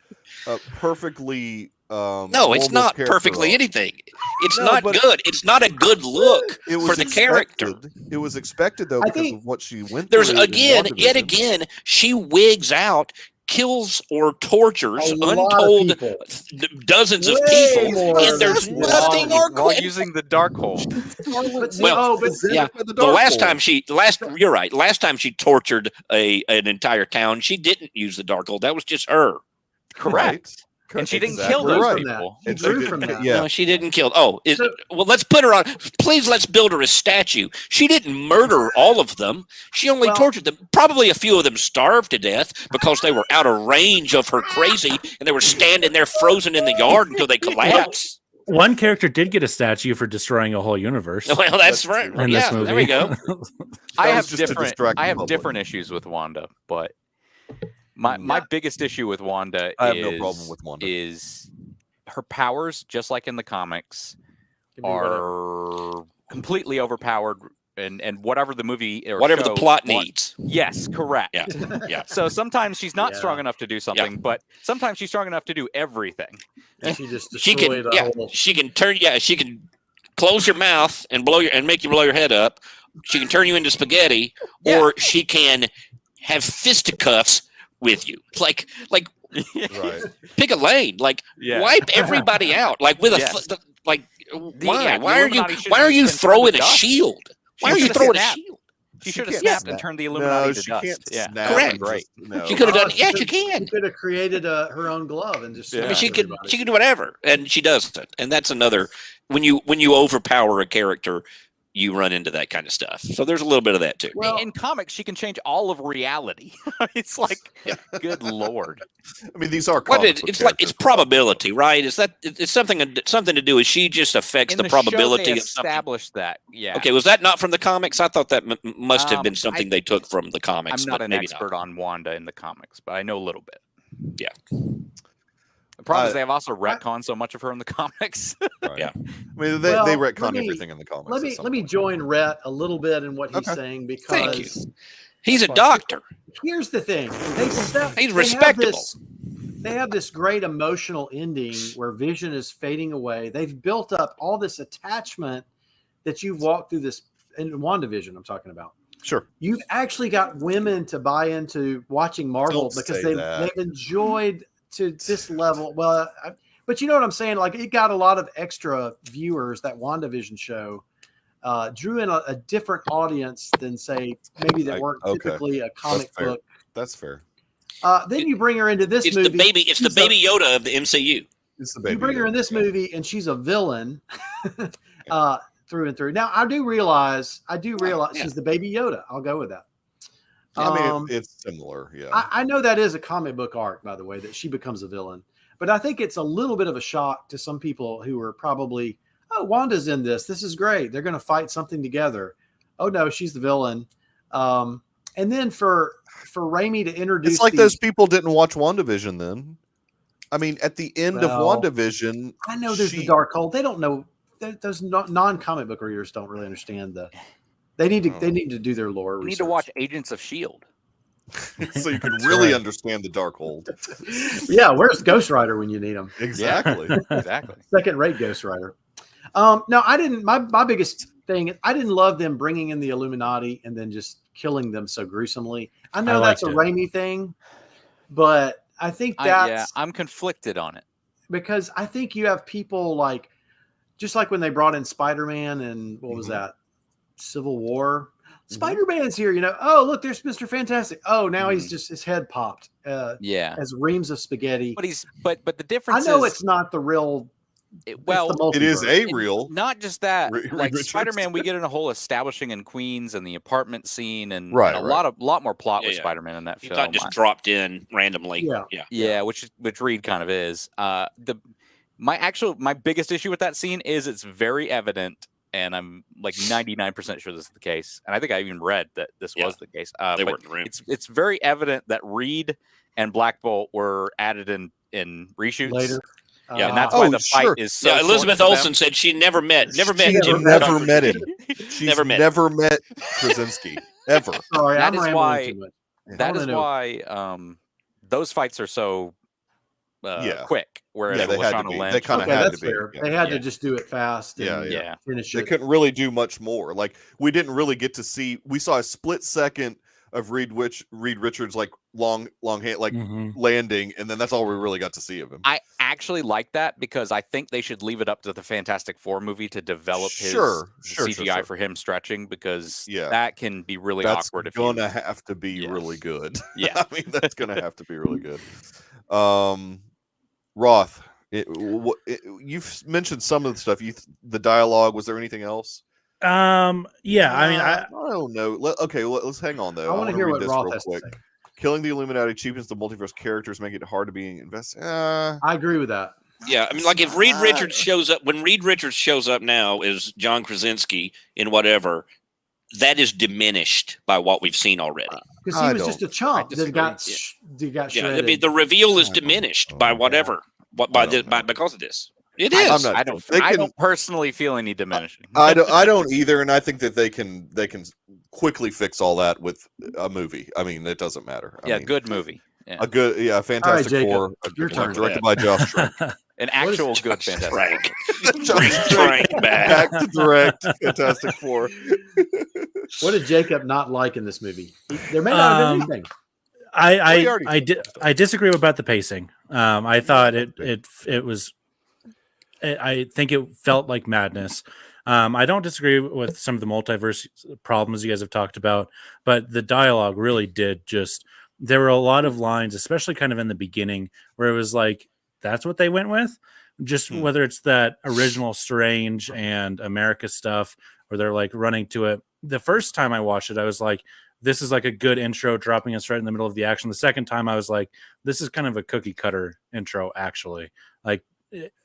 perfectly. No, it's not perfectly anything. It's No, not but- good. It's not a good look for the character. It was expected though I because think of what she went There's through. yet WandaVision. again, she wigs out, kills or tortures A lot of untold people. dozens of Way people, more and there's than nothing. while using the dark hole. Yeah, you're right. Last time she tortured an entire town, she didn't use the dark hole. That was just her. Correct. And she didn't kill Exactly those right. people. She And she grew didn't- from that. Yeah. No, she didn't kill. Oh, So- well, let's put her on. Please, let's build her a statue. She didn't murder all of them. She only Well- tortured them. Probably a few of them starved to death because they were out of range of her crazy, and they were standing there frozen in the yard until they collapsed. One character did get a statue for destroying a whole universe. Well, that's right. in this Yeah, movie. there we go. I That have was just to different. distract the I have public. different issues with Wanda, but my biggest issue with Wanda I have no problem with Wanda. is her powers, just like in the comics, Can be whatever. are completely overpowered, and whatever the movie or Whatever the show plot want- needs. Yes, correct. Yeah, yeah. So sometimes she's not Yeah. strong enough to do something, but sometimes she's strong enough to do everything. And she just She destroyed can, a yeah, whole. she can turn. Yeah, she can close your mouth and make you blow your head up. She can turn you into spaghetti, or she can have fisticuffs with you. Like Right. pick a lane. Like Yeah. wipe everybody out. Like with Yes. like why? yeah, Why are you? Illuminati should've Why are you just been turned throwing to a dust. shield? Why She are you should've throwing a snapped. shield? She should have can't snapped snap. and turned the Illuminati No, to she dust. can't Yeah, snap. Correct. and just- no. She could have done. Oh, Yeah, she She can. could have created her own glove and just. Yeah. I mean, slapped everybody. she can do whatever, and she doesn't. And that's another. When you overpower a character, you run into that kind of stuff. So there's a little bit of that too. Well- in comics, she can change all of reality. It's like, good lord. I mean, these are What comic it, book it's like characters. it's probability, right? It's something to do. Is she just affects In the the probability show, they of something? established that. Yeah. Okay, was that not from the comics? I thought that must have been I- something they took from the comics. I'm not but an maybe expert on Wanda in the comics, but I know a little bit. Yeah. The problem is they have also retconned so much of her in the comics. Right. Yeah. I mean, they Well, retcon let me- everything in the comics. Let at me some let me point. join Rhett a little bit in what he's Okay. saying Thank you. because He's a doctor. here's the thing. He's respectable. They have this great emotional ending where Vision is fading away. They've built up all this attachment that you've walked through this in WandaVision. I'm talking about. Sure. You've actually got women to buy into watching Marvel Don't because say that. they've enjoyed to this level. Well, but you know what I'm saying? Like it got a lot of extra viewers, that WandaVision show. Drew in a different audience than say maybe that weren't Okay. typically a comic fair. book. That's fair. Then you bring her into this It's movie. the baby. It's the She's a- baby Yoda of the MCU. It's the baby. You bring her in this yeah. movie, and she's a villain through and through. Now, I do realize Yeah. she's the baby Yoda. I'll go with that. I mean, it's similar. Yeah. I know that is a comic book arc, by the way, that she becomes a villain. But I think it's a little bit of a shock to some people who are probably, oh, Wanda's in this. This is great. They're going to fight something together. Oh no, she's the villain. And then for Raimi to introduce, It's like those people didn't watch WandaVision then. I mean, at the end Well, of WandaVision, I know there's the she- dark hole. They don't know. Those non-comic book readers don't really understand the. They need to do their lore. You need research. to watch Agents of S.H.I.E.L.D. so you can really understand the Darkhold. Yeah, where's Ghost Rider when you need him? Exactly. Exactly. Second-rate Ghost Rider. No, I didn't. My biggest thing, I didn't love them bringing in the Illuminati and then just killing them so gruesomely. I know I that's a liked it. Raimi thing, but I think that's I'm conflicted on it. because I think you have people like, just like when they brought in Spider-Man and what was Mhm. that, Civil War. Spider-Man's here, Oh, look, there's Mr. Fantastic. Oh, now he's just his head popped Yeah, as reams of spaghetti. but the I difference know is it's not the real. well, it's the It is multiverse. a real. not just that. Reed Like Richards. Spider-Man, we get in a whole establishing in Queens and the apartment scene, and, Right, and a right. lot more plot with Yeah. Spider-Man in that He's film. not just dropped in randomly. Yeah. Yeah, which Reed kind of is. My biggest issue with that scene is it's very evident, and I'm like 99% sure this is the case. And I think I even read that this Yeah. was the case. They but weren't in the room. it's very evident that Reed and Black Bolt were added in reshoots Later. Yeah, and that's Oh, why the sure. fight is so. Yeah, short Elizabeth for them. Olsen said she never met She Jim never Carrey. met him. She's Never met never met Krasinski ever. Sorry, That I'm is rambling why- too much. That wanna is know. why those fights are so quick, whereas they had to Lashana be. Lynch, They kind of Okay, had that's to be. fair. Yeah. They had to just do it fast Yeah, and yeah. finish They it. couldn't really do much more. Like we didn't really get to see. We saw a split second of Reed Richards like long hand like landing, and then that's all we really got to see of him. I actually like that because I think they should leave it up to the Fantastic Four movie to develop his CGI for him stretching, because that can be really awkward. That's gonna have to be really good. Yeah, I mean that's gonna have to be really good. Roth, you've mentioned some of the stuff. The dialogue. Was there anything else? Yeah, I mean, I don't know. Let's hang on though. I want to hear what Roth has to say. Killing the Illuminati cheapens the multiverse characters, making it hard to be invested. I agree with that. Yeah, I mean, like if Reed Richards shows up, when Reed Richards shows up now as John Krasinski in whatever, that is diminished by what we've seen already. Because he was just a chump that got shredded. I mean, the reveal is diminished by whatever, because of this. It is. I don't personally feel any diminishing. I don't either, and I think that they can quickly fix all that with a movie. I mean, it doesn't matter. I mean, good movie. Yeah. A Fantastic Four, directed by Josh Trank. An actual good Fantastic Trank. Trank back to direct Fantastic Four. What did Jacob not like in this movie? There may not have been anything. I disagree about the pacing. I thought it was. I think it felt like madness. I don't disagree with some of the multiverse problems you guys have talked about, but the dialogue really did just. There were a lot of lines, especially kind of in the beginning, where it was like, that's what they went with. Just whether it's that original Strange and America stuff, or they're like running to it. The first time I watched it, I was like, this is like a good intro, dropping us right in the middle of the action. The second time I was like, this is kind of a cookie cutter intro, actually. Like,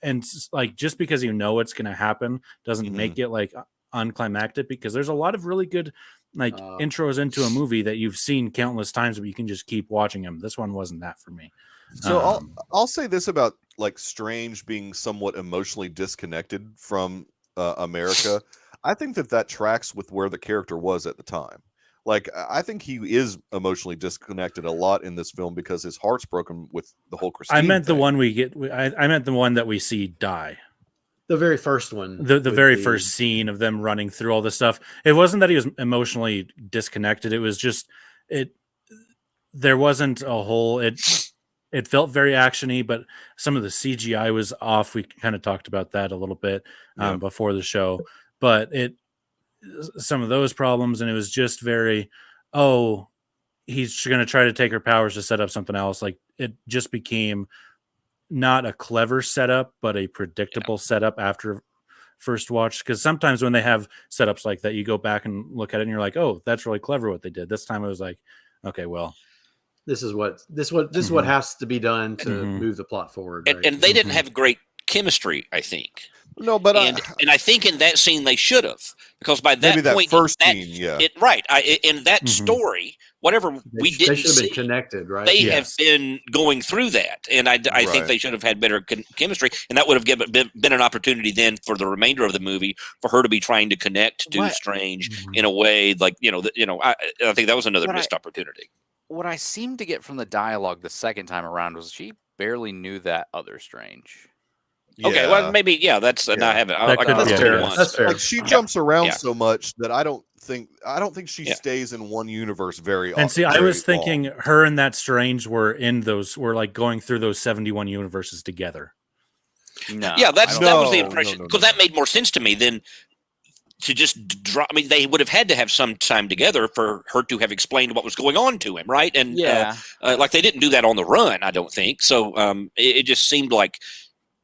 and like, just because you know what's going to happen doesn't make it like unclimactic, because there's a lot of really good like intros into a movie that you've seen countless times, but you can just keep watching them. This one wasn't that for me. So I'll say this about like Strange being somewhat emotionally disconnected from America. I think that tracks with where the character was at the time. Like, I think he is emotionally disconnected a lot in this film because his heart's broken with the whole Christine I meant thing. the one I meant the one that we see die. The very first one. The very first scene of them running through all this stuff. It wasn't that he was emotionally disconnected. It was just there wasn't a whole it felt very actiony, but some of the CGI was off. We kind of talked about that a little bit before the show. But some of those problems, and it was just very, he's going to try to take her powers to set up something else. Like, it just became not a clever setup, but a predictable setup after first watch. Because sometimes when they have setups like that, you go back and look at it and you're like, oh, that's really clever what they did. This time I was like, okay, well, this is what has to be done to move the plot forward. Right? And they didn't have great chemistry, I think. No, but and I think in that scene they should have, because by that point, first scene, in that story, whatever we didn't should have see, been connected, right? They have been going through that, and I think they should have had better chemistry, and that would have been an opportunity then for the remainder of the movie for her to be trying to connect to Strange in a way like I think that was another missed opportunity. What I seemed to get from the dialogue the second time around was she barely knew that other Strange. Yeah. Okay, well, maybe that's I haven't. That's fair. Like, she jumps around so much that I don't think she stays in one universe very often. And see, I was thinking her and that Strange were like going through those 71 universes together. No, that was the impression, because that made more sense to me than to just drop. I mean, they would have had to have some time together for her to have explained what was going on to him, right? And like they didn't do that on the run, I don't think. So it just seemed like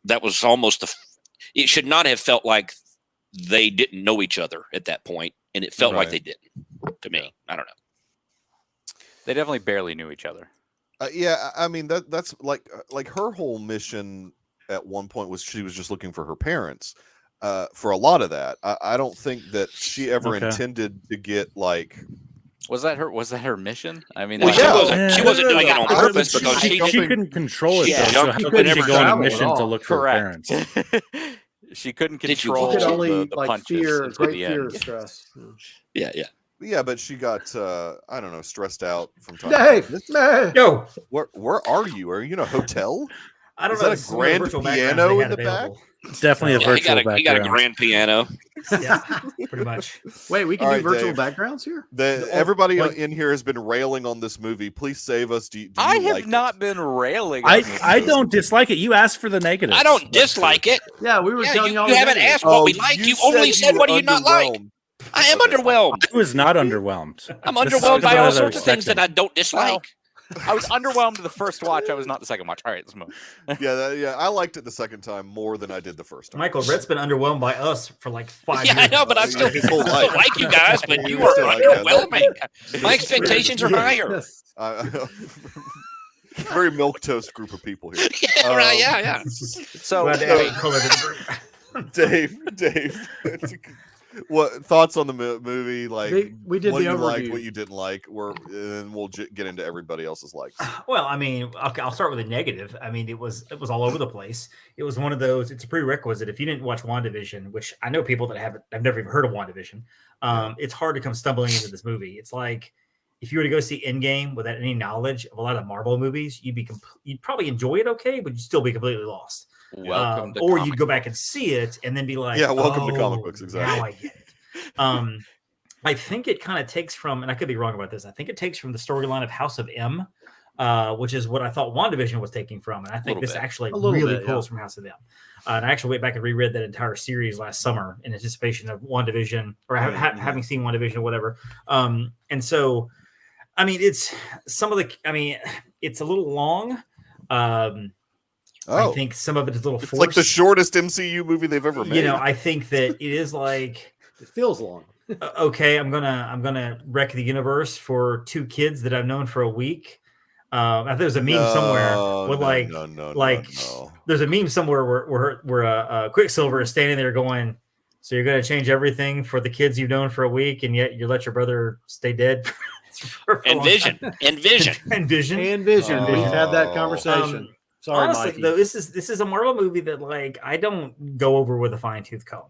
that was almost it should not have felt like they didn't know each other at that point, and it felt like they didn't. To me, I don't know. They definitely barely knew each other. I mean that's like her whole mission at one point was she was just looking for her parents. For a lot of that, I don't think that she ever intended to get like. Was that her mission? I mean, she wasn't doing it on purpose because she couldn't control it. Yeah, so how could she go on a mission to look for her parents? She couldn't control the punches. Fear of stress. Yeah, but she got I don't know, stressed out from time. Dave, Yo, where are you? Are you in a hotel? I don't Is know. that a this is one of the grand virtual backgrounds piano they in had the back? available. Definitely a Yeah, virtual he got a background. grand piano. Yeah, pretty much. Wait, we can All do right, virtual Dave. backgrounds here? Everybody like- in here has been railing on this movie. Please save us. Do you I have like not it? been railing. on I this don't dislike it. You asked for the negatives. I don't dislike it. Yeah, we were Yeah, telling you y'all. you the haven't negatives. asked what we like. You only said what do you not like. underwhelmed. I am Okay. underwhelmed. I was not underwhelmed. I'm This is underwhelmed by what I all was sorts of things that expecting. I don't dislike. I was underwhelmed the first watch. I was not the second watch. All right, let's move. Yeah, I liked it the second time more than I did the first time. Michael, Rhett's been underwhelmed by us for like 5 Yeah, years. I know, but I Yeah, still, his whole I still life. like you guys, but you You are still like us. underwhelming. My expectations are higher. Yes. Very milk toast group of people here. Yeah, right, yeah. So Glad to add a color to the group. Dave, what thoughts on the movie? Like, We did what the you liked, overview. what you didn't like, and then we'll get into everybody else's likes. Well, I mean, okay, I'll start with a negative. I mean, it was all over the place. It was one of those. It's a prerequisite. If you didn't watch WandaVision, which I know people that I've never even heard of WandaVision. It's hard to come stumbling into this movie. It's like if you were to go see Endgame without any knowledge of a lot of Marvel movies, you'd probably enjoy it okay, but you'd still be completely lost. welcome to Or comic you'd go back and see it and then be like, Yeah, welcome to "Oh, comic books, exactly." Now I get it. I think it kind of takes from, and I could be wrong about this, I think it takes from the storyline of House of M, which is what I thought WandaVision was taking from. And I think this actually really pulls from House of M. And I actually went back and reread that entire series last summer in anticipation of WandaVision, or having seen WandaVision or whatever. And so, I mean, it's a little long. I think some of it is a little It's forced. like the shortest MCU movie they've ever made. You know, I think that it is like it feels long. Okay, I'm gonna wreck the universe for two kids that I've known for a week. I think there's a meme somewhere with there's a meme somewhere where Quicksilver is standing there going, "So you're gonna change everything for the kids you've known for a week, and yet you let your brother stay dead." Envision. We've had that conversation. Sorry, honestly, Mikey. though, this is a Marvel movie that like I don't go over with a fine tooth comb.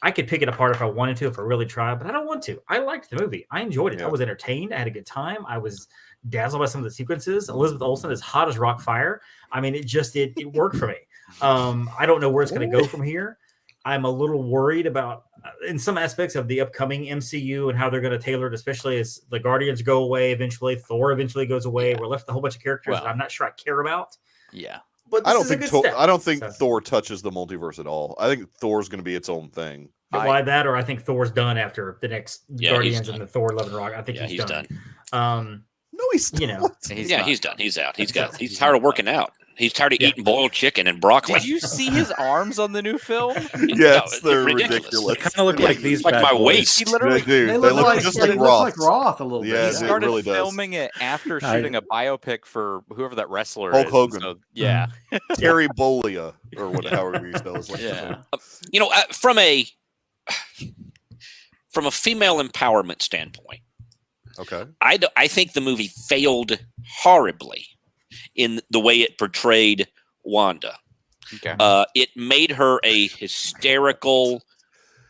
I could pick it apart if I wanted to, if I really tried, but I don't want to. I liked the movie. I enjoyed it. I was entertained. I had a good time. I was dazzled by some of the sequences. Elizabeth Olsen is hot as rock fire. I mean, it worked for me. I don't know where it's going to go from here. I'm a little worried about in some aspects of the upcoming MCU and how they're going to tailor it, especially as the Guardians go away eventually. Thor eventually goes away. We're left with a whole bunch of characters that I'm not sure I care about. Yeah. But I don't think Thor touches the multiverse at all. I think Thor's going to be its own thing. Why that? Or I think Thor's done after the next Guardians and the Thor Love and Rock. I think he's done. No, he's done. He's done. He's out. He's tired of working out. He's tired of eating boiled chicken and broccoli. Did you see his arms on the new film? Yes, they're ridiculous. They kind of look like these. Like bad my boys. waist. He literally, they look just like Roth. Roth a little bit. Yeah, he started really does. filming it after shooting a biopic for whoever that wrestler Hulk is. Hogan. So, yeah. Terry Bollea, or however you spell his last name. You know, from a female empowerment standpoint, okay, I think the movie failed horribly in the way it portrayed Wanda. Okay. It made her a hysterical.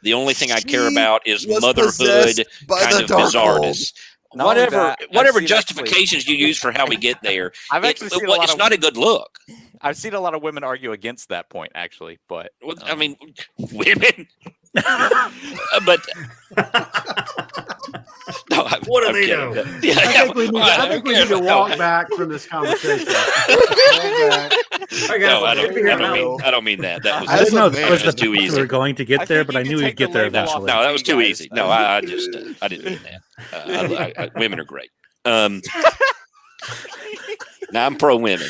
The only thing I care about is was motherhood, possessed by kind the of Darkhold. bizarreness. Not only Whatever that, I've whatever seen justifications you use for how we get there, I've actually seen a lot it's of- not a good look. I've seen a lot of women argue against that point, actually, but I mean, women. But no, What do I'm they kidding. know? Yeah, I think we need to walk back from this conversation. No, I don't mean that. That was, I didn't know that that was was the too path we easy. were going to get there, but I knew we'd get there No, eventually. that was too Guys, easy. No, I didn't mean that. Women are great. Now I'm pro women.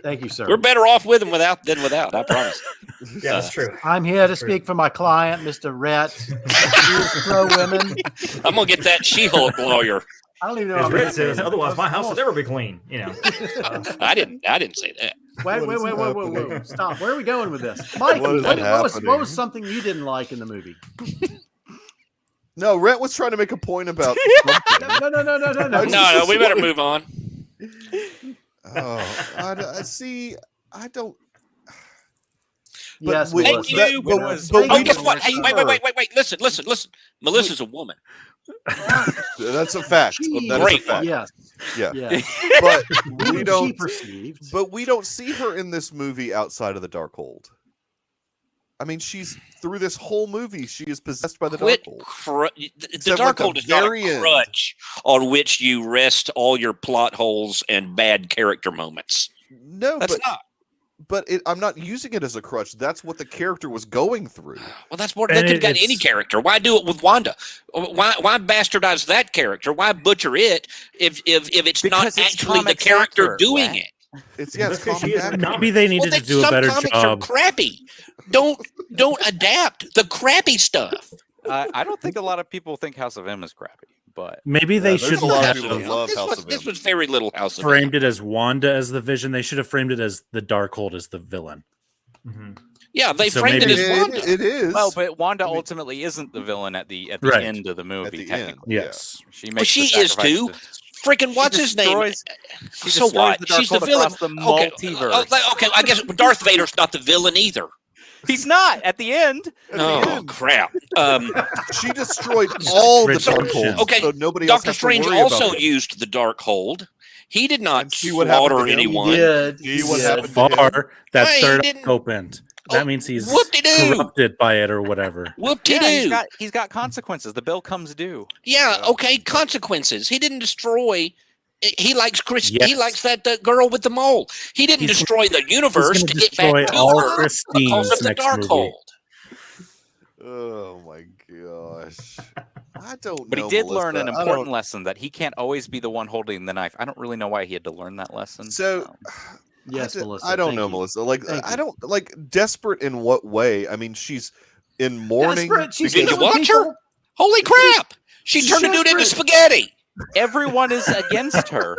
Thank you, sir. We're better off with them than without. I promise. Yeah, that's true. I'm here to speak for my client, Mr. Rhett. He's pro women. I'm gonna get that She-Hulk lawyer. I don't even know. As how Rick many- says, otherwise my house will never be clean. You know. I didn't say that. Wait. Stop. Where are we going with this? Mike, What is happening? what was something you didn't like in the movie? No, Rhett was trying to make a point about. No, we better move on. Oh, I don't. Yes, we- Thank Melissa. you. but Oh, we guess don't what? Hey, see wait, her. wait. Listen. Melissa's a woman. That's a fact. She- That is a Great fact. Yes. Yeah. Yes. But Even we she don't. perceived. But we don't see her in this movie outside of the Darkhold. I mean, she's through this whole movie. She is possessed by the Quit. Darkhold. The Except like the Darkhold is not very a end. crutch on which you rest all your plot holes and bad character moments. No, That's but not. I'm not using it as a crutch. That's what the character was going through. Well, that's more. And They could have got it's- any character. Why do it with Wanda? Why bastardize that character? Why butcher it if it's not Because it's actually the comics character accurate, doing Whack. it? It's That's because she comic is in the accurate. Maybe they needed to do a some better comics job. are crappy. Don't adapt the crappy stuff. I don't think a lot of people think House of M is crappy, but Maybe they there's should a lot of have people that love House of This M. was very little House of framed M. it as Wanda as the Vision. They should have framed it as the Darkhold as the villain. Yeah, they So framed it maybe- as Wanda. It is. well, but Wanda I mean- ultimately isn't the villain at the Right. end of the movie. At the end. Technically, Yes. she Well, makes. she the is too. sacrifice to- Freaking what's She his name? destroys- She So destroys what? the She's the Darkhold villain. across the Okay. multiverse. Okay, I guess Darth Vader's not the villain either. He's not at the end. Oh crap! She destroyed all the Richard Darkholds. Schiff. Okay, So nobody else Doctor has to Strange worry about also them. used the Darkhold. He did not And see what happened slaughter to him? anyone. See what Yeah. happened to Far him? that Hey, third he didn't- opened. That Oh, means he's whoop-de-doo. corrupted by it or whatever. Whoop-de-doo. Yeah, he's got consequences. The bill comes due. Yeah, okay, consequences. He didn't destroy. He likes Chris. He Yes. likes that girl with the mole. He didn't He's destroy the universe gonna to get destroy back to all her because Christine's of the next movie. Darkhold. Oh my gosh. I don't But know. he did learn Melissa. an I important don't- lesson that he can't always be the one holding the knife. I don't really know why he had to learn that lesson. So Yes, I, Melissa. I don't thank know, you. Melissa. Like Thank I you. don't like desperate in what way? I mean, she's in mourning. Desperate. She's Did you killing watch people. her? Holy crap! She turned a dude into Desperate. spaghetti. everyone is against her.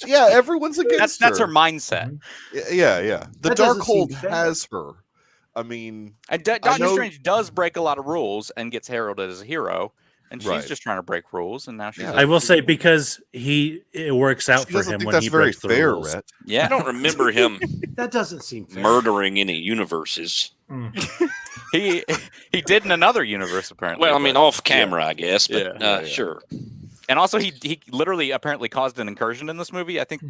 Yeah, everyone's against That's her her. mindset. Yeah. The That doesn't seem Darkhold fair. has her. I mean, And I Doctor know- Strange does break a lot of rules and gets heralded as a hero, and she's Right. just trying to break rules. And now she's. Yeah. a- I will say because it works out she for doesn't him think when that's he very breaks the fair, rules. Rhett. I yeah, don't remember him That doesn't seem fair. murdering any universes. he did in another universe apparently. Well, I mean, but- off camera, I guess, but Yeah. sure. and also he literally apparently caused an incursion in this movie. I think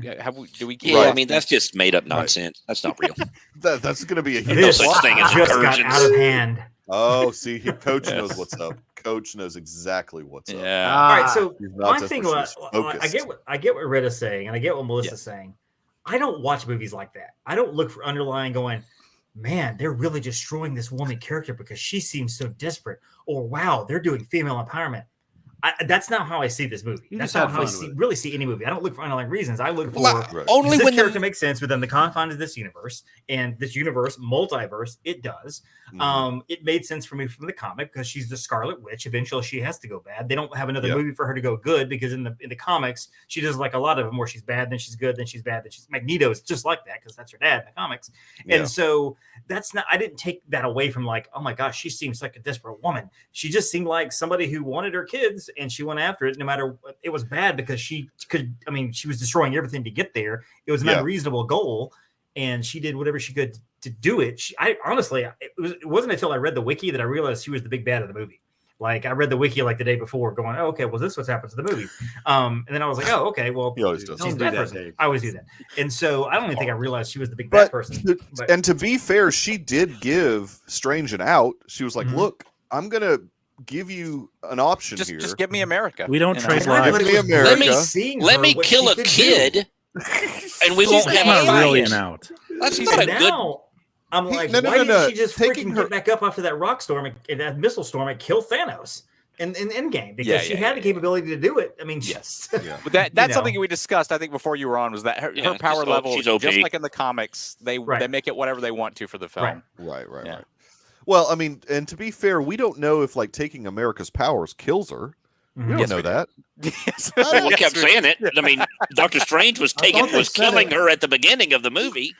do we? Yeah, I Right. mean, that's just made up nonsense. That's not real. That's going to be a huge. No This such thing as just got incursions. out of hand. Oh, see, Coach Yes. knows what's up. Coach knows exactly what's up. Yeah. All right, so He's not my just thing she's was, I get what Retta's saying, and I get what Melissa's saying. I don't watch movies like that. I don't look for underlying going, man, they're really destroying this woman character because she seems so desperate, or wow, they're doing female empowerment. That's not how I see this movie. You That's just not had how I fun with it. really see any movie. I don't look for underlying reasons. I look for Well, Right. only does this when character the, makes sense within the confines of this universe, and this universe, multiverse, it does. Mhm. It made sense for me from the comic because she's the Scarlet Witch. Eventually, she has to go bad. They don't have another Yeah. movie for her to go good because in the comics, she does like a lot of them where she's bad, then she's good, then she's bad, then she's Magneto is just like that because that's her dad in the comics. Yeah. And so that's not. I didn't take that away from like, oh my gosh, she seems like a desperate woman. She just seemed like somebody who wanted her kids and she went after it. No matter what, it was bad because she could. I mean, she was destroying everything to get there. It was an Yeah. unreasonable goal, and she did whatever she could to do it. I honestly, it wasn't until I read the wiki that I realized she was the big bad of the movie. Like I read the wiki like the day before, going, "Oh, okay, well, this is what's happened to the movie." And then I was like, "Oh, okay, well, He always does. she's Don't the do bad that, person." Dave. I always do that, and so I don't even think I realized she was the big bad But person. But and to be fair, she did give Strange an out. She was like, Mhm. "Look, I'm gonna give you an option here. Just give me America. We don't You know? trade I lives. thought it Give was me America. really seeing let her me what kill she a could do. kid, and we She's won't an have That's a not really fight. an out. That's And not a good. now I'm He- like, no, why didn't she just taking freaking her- get back up after that rock storm and that missile storm and kill Thanos in Endgame? Because Yeah, she yeah, had yeah, the capability to do it. I mean, Yes. Yeah. But that's know. something we discussed, I think, before you were on, was that her Yeah, power she's level, she's OP. just like in the comics, they Right. make it whatever they want to for the film. Right. Right. Yeah. Well, I mean, and to be fair, we don't know if like taking America's powers kills her. We don't Yes, know we do. that. Yes. Well, we kept saying it. I mean, Doctor Strange was I thought they said killing it. her at the beginning of the movie.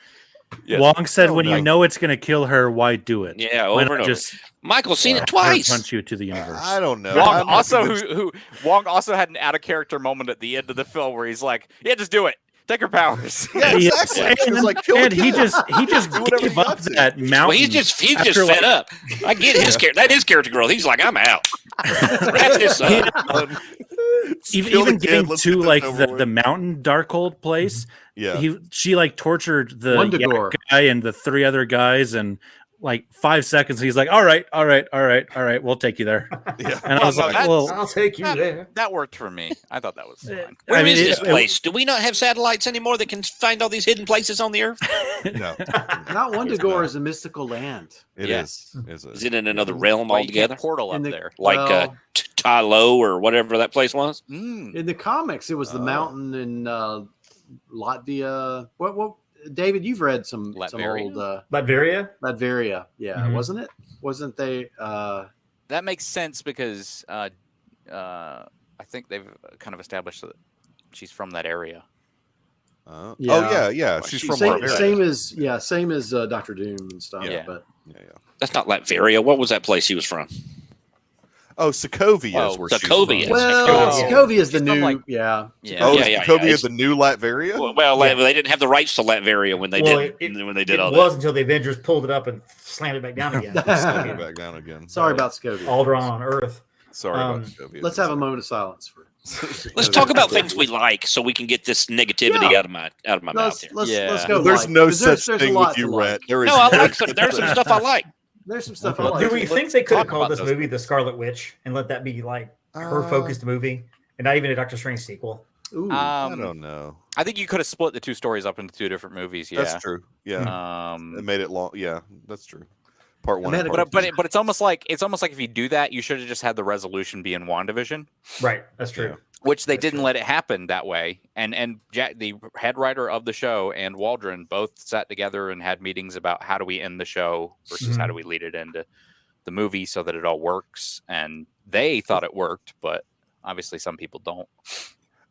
Yes. Wong said, Oh, when no. you know it's going to kill her, why do it? Yeah, Why over not and over. just Michael's seen it let her twice. punch you to the universe? I don't know. Wong I'm not convinced- Wong also had an out of character moment at the end of the film where he's like, "Yeah, just do it. Sticker powers. Yeah, exactly. He was like, kill the and he kid. just Do whatever gave he up got to. that mountain. Well, he's just after, fed like- up. I get his character. That is character growth. He's like, I'm out. Wrap this up. Even getting let's to get this like over the with. mountain Darkhold place. Yeah. She like tortured the Wendigo. yak guy and the 3 other guys and like 5 seconds. He's like, all right, we'll take you there. Yeah. And I was Well, like, that's- well, I'll take you there. That worked for me. I thought that was fine. Where is mean, this place? Do we not have satellites anymore that can find all these hidden places on the earth? No. Not Wendigo is a mystical land. It Yeah. is. Is it in another realm Well, you can't altogether? portal up In the- there. Like Well- Tylo or whatever that place was? Mm. In the comics, it was the mountain in Latvia. What? David, you've read some Latveria? old Latveria? Latveria. Yeah, Mhm. wasn't it? Wasn't they? That makes sense because I think they've kind of established that she's from that area. Oh Yeah. yeah. She's from Same, Latveria. same as Doctor Doom and stuff. Yeah. But Yeah. That's not Latveria. What was that place he was from? Oh, Sokovia Oh, is where Sokovia. she's from. well, Oh. Sokovia is the She's from, new. like- Yeah. Yeah. Oh, Yeah, is yeah, Sokovia yeah. the new Latveria? Well, they didn't have the rights to Latveria when they Well, did all it that. was until the Avengers pulled it up and slammed it back down again. Slam it back down again. Sorry about Sokovia. Alderaan on Earth. Sorry Um, about Sokovia. Let's have a moment of silence for. Let's talk about things we like, so we can get this negativity out of my mouth Let's here. let's go. There's like, no 'cause such there's a thing lot with to you, like. Rhett. There is No, I like some. There's some stuff I like. There's some stuff I Do like. we think they could have talk called about this those movie The Scarlet Witch and let that be like her focused movie and not even a Doctor Strange sequel? Ooh. I don't know. I think you could have split the 2 stories up into 2 different movies. Yeah. That's true. Yeah. Um, It made it long. Yeah, that's true. Part one. And and that- part two. but it's almost like if you do that, you should have just had the resolution be in WandaVision, Right, that's true. which they That's didn't true. let it happen that way. And Jack, the head writer of the show, and Waldron both sat together and had meetings about how do we end the show versus how do we lead it into the movie so that it all works. And they thought it worked, but obviously some people don't.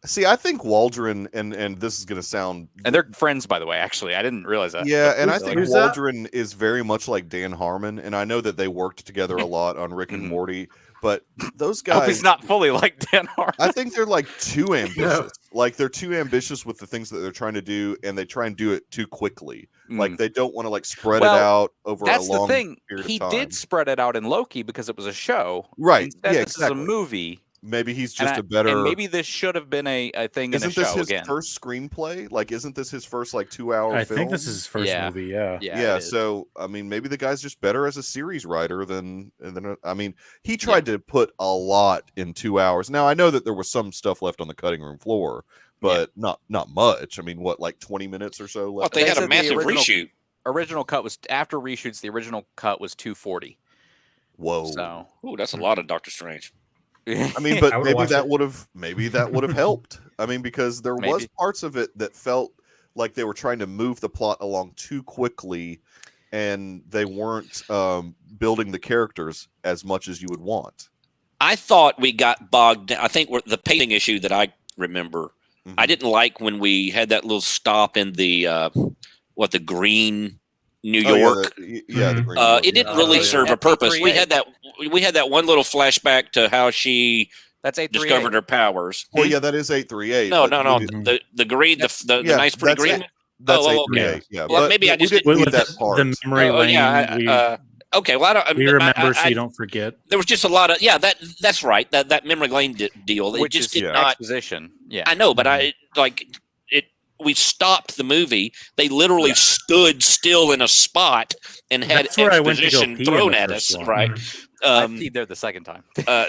See, I think Waldron and this is going to sound. And they're friends, by the way. Actually, I didn't realize that. Yeah, and I Who's- think who's that? Waldron is very much like Dan Harmon, and I know that they worked together a lot on Rick and Mhm. Morty. But those I hope guys, he's not fully like Dan Harmon. I think they're like too ambitious. Like they're too ambitious with the things that they're trying to do, and they try and do it too quickly. Like they don't want to like spread Well, it out over That's a long the thing. period He of time. did spread it out in Loki because it was a show. Right. Instead, Yeah, this is exactly. a movie. Maybe he's And just I- a better. And maybe this should have been a thing in Isn't a show this his again. first screenplay? Like, isn't this his first like 2-hour I film? think this is his first Yeah. movie. Yeah. Yeah, it is. so I mean, maybe the guy's just better as a series writer than I mean, he tried to put a lot in 2 hours. Now I know that there was some stuff left on the cutting room floor, but not much. I mean, what, like 20 minutes or so Well, left? they had said a the massive original- reshoot. Original cut was after reshoots. The original cut was 240. Whoa. So Ooh, that's a lot of Doctor Strange. I mean, but I would've maybe watched that it. would have helped. I mean, because there was Maybe. parts of it that felt like they were trying to move the plot along too quickly, and they weren't building the characters as much as you would want. I thought we got bogged down. I think the pacing issue that I remember, I didn't like when we had that little stop in the the green New Oh, York. the Green New York, It didn't yeah. really yeah. serve a At purpose. We 838. had that one little flashback to how she that's 838. discovered her powers. Well, yeah, that is 838. No, but no. we did- The green, the Yeah, nice pretty that's green. it. That's Oh, okay. 838. Yeah, Well, but maybe I we just didn't With need the, that part. the memory Oh, lane, yeah. Okay. Well, I don't. we remember so I- you don't forget. There was just a lot of that's right. That memory lane deal. It which just is did not. exposition. Yeah. I know, but I like it. We stopped the movie. They literally stood still in a spot and had That's where I went to go exposition pee in thrown the at first us. one. Right. I peed there the second time.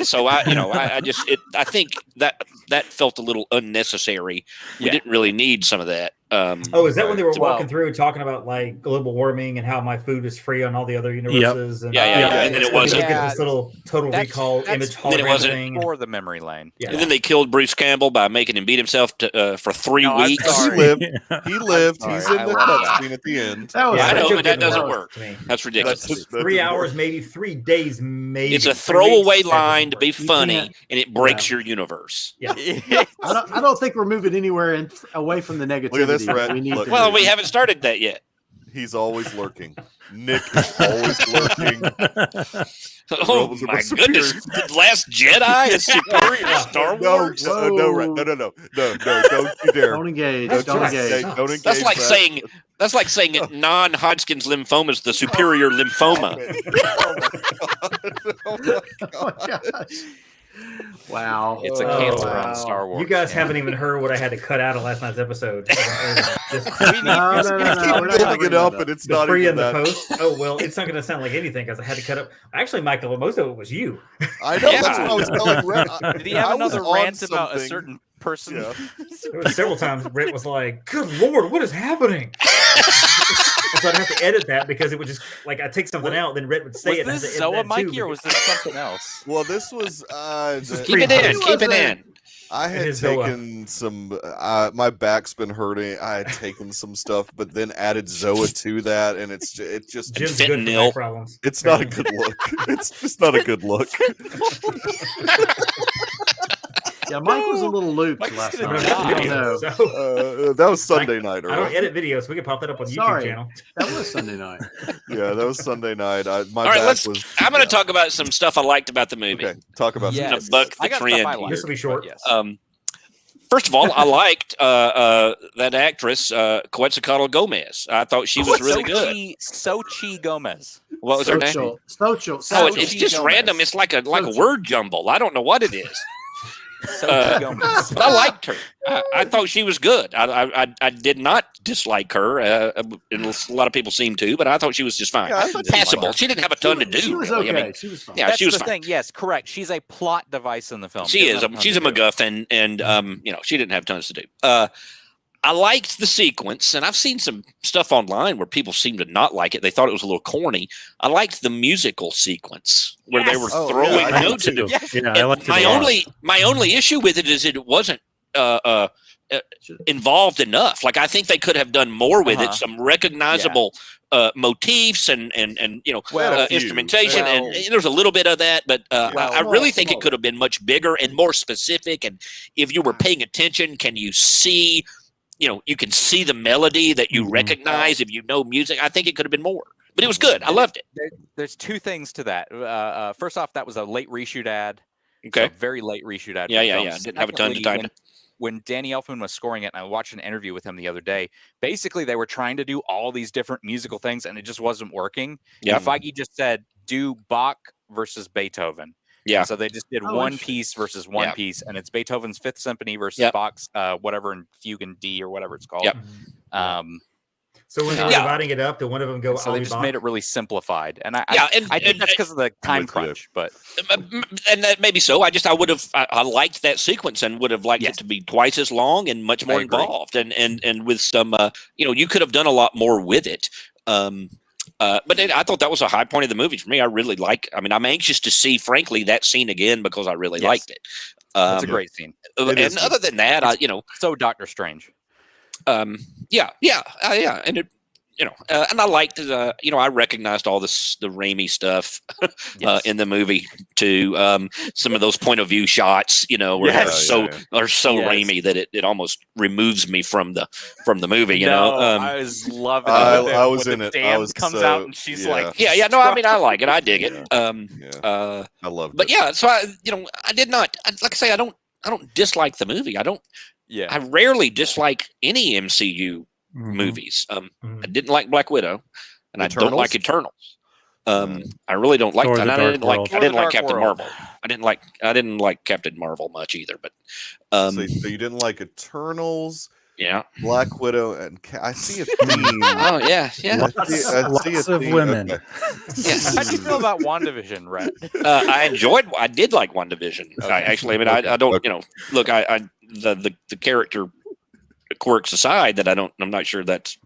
So I think that felt a little unnecessary. We Yeah. didn't really need some of that. Oh, is that when they were Well- walking through talking about like global warming and how my food is free on all the other universes? And, Yeah, and then it they wasn't. get this little total recall image then it hologram wasn't thing. For the memory lane. Yeah. And then they killed Bruce Campbell by making him beat himself for 3 No, I'm weeks. He sorry. lived. He lived. sorry, He's in I the love that. cutscene at the end. That was Yeah, I know, joke but that didn't doesn't work work. to me. That's ridiculous. That's- 3 hours, maybe 3 days, maybe. It's a 3 throwaway weeks, that line to doesn't be work. funny, can't- and it breaks your universe. Yeah. I don't think we're moving anywhere away from the negativity. Look at this, Rhett. We need Look. to Well, do. we haven't started that yet. He's always lurking. Nick is always lurking. Oh my goodness! The Last Jedi is superior to Star Wars. No, don't you dare! Don't engage. That's Don't just- engage. Don't engage. That's like that. saying non-Hodgkin's lymphoma is the superior lymphoma. Oh my God. Oh my gosh. Wow. It's a Oh, cancer wow. on Star Wars. You guys haven't even heard what I had to cut out of last night's episode. Just No. We're Keep not building it bringing up, that and it's the not pre even and the that. post. Oh well, it's not going to sound like anything because I had to cut up. Actually, Michael, most of it was you. I know. Yeah. That's what I was telling Red. Did he have I was another on rant about a something. certain person? Yeah. There was several times Brett was like, "Good Lord, what is happening?" So I'd have to edit that because it would just like I take something out, then Brett would say Was it. and I this have to edit Zoa that too, Mikey or was this something else? Well, this was. Keep it in. Keep it in. I had is Zoa. taken some. My back's been hurting. I had taken some stuff, but then added Zoa to that, and it just. Jim's good for Fentanyl. back problems. It's not a good look. It's just not a good look. Yeah, Mike was a little looped Mike's last gonna night. die. I don't know. So, That was Sunday night, I don't right? edit videos, so we can pop that up on the Sorry. YouTube channel. That was Sunday night. Yeah, that was Sunday night. My All right, back was. I'm going to talk about some stuff I liked about the movie. Okay, talk about. Yeah. Yes. buck the I got trend stuff I here. liked, This will be short. but yes. First of all, I liked that actress, Quetzalcoatl Gomez. I thought she was really good. Sochi Gomez. What was her name? Social. Oh, it's just Gomez. random. It's like a Sochi. word jumble. I don't know what it is. Sochi Gomez. I liked her. I thought she was good. I did not dislike her. And a lot of people seem to, but I thought she was just fine. Yeah, I thought she was Passable. fine. She didn't have a ton to do. She was really. okay. I mean, She was fine. yeah, That's she was the fine. thing. Yes, correct. She's a plot device in the film. She is. doesn't have a She's a ton to do. MacGuffin, and she didn't have tons to do. I liked the sequence, and I've seen some stuff online where people seem to not like it. They thought it was a little corny. I liked the musical sequence where they were Oh, throwing yeah, I did notes into. Yes. Yeah, I And liked it a lot. my only issue with it is it wasn't involved enough. Like I think they could have done more with it. Some recognizable motifs and Well, a few. instrumentation, Well- and there's a little bit of that, but I really think small. it could have been much bigger and more specific. And if you were paying attention, can you see? You can see the melody that you recognize if you know music. I think it could have been more, but it was good. I loved it. There's two things to that. First off, that was a late reshoot ad. Okay. So very late reshoot ad. for Yeah. the film. Didn't have a ton of Secondly, time. when Danny Elfman was scoring it, and I watched an interview with him the other day, basically they were trying to do all these different musical things, and it just wasn't working. Yeah. And Feige just said, do Bach versus Beethoven. Yeah. And so they just did Oh, one interesting. piece versus one Yeah. piece, and it's Beethoven's Fifth Symphony versus Yep. Bach's whatever in Fugue in D or whatever it's called. Yep. So when they're Yeah. dividing it up, did one of them go? So they Ali just Bach? made it really simplified, and I and think that's because of the time with you. crunch. But and that maybe so. I would have. I liked that sequence and would have liked Yes. it to be twice as long and much more I agree. involved. And with some, you could have done a lot more with it. But I thought that was a high point of the movie for me. I really like. I mean, I'm anxious to see, frankly, that scene again because I really Yes. liked it. it's a great scene. It is And other than that, So Doctor Strange. and it. And I liked, I recognized all the Raimi stuff Yes. in the movie too. Some of those point of view shots, where Yes. are so Yes. Raimi that it almost removes me from the movie. I was loving it. I was when in the it. I dam was comes so- out and she's like, yeah. No, I mean, I like it. I dig it. Yeah. I loved But it. yeah, so I did not. Like I say, I don't dislike the movie. yeah. I rarely dislike any MCU Mhm. movies. I Mhm. didn't like Black Widow, and I don't like Eternals. I really don't like Thor: that. The I Dark didn't like. World. I didn't Thor: the like Dark Captain World. Marvel. I didn't like Captain Marvel much either. But So you didn't like Eternals, yeah. Black Widow, and I see a theme. Oh yeah, yeah. Lots of women. Okay. How do you feel about WandaVision, Rhett? I did like WandaVision. Okay. I don't. Look, the character quirks aside, that I'm not sure that's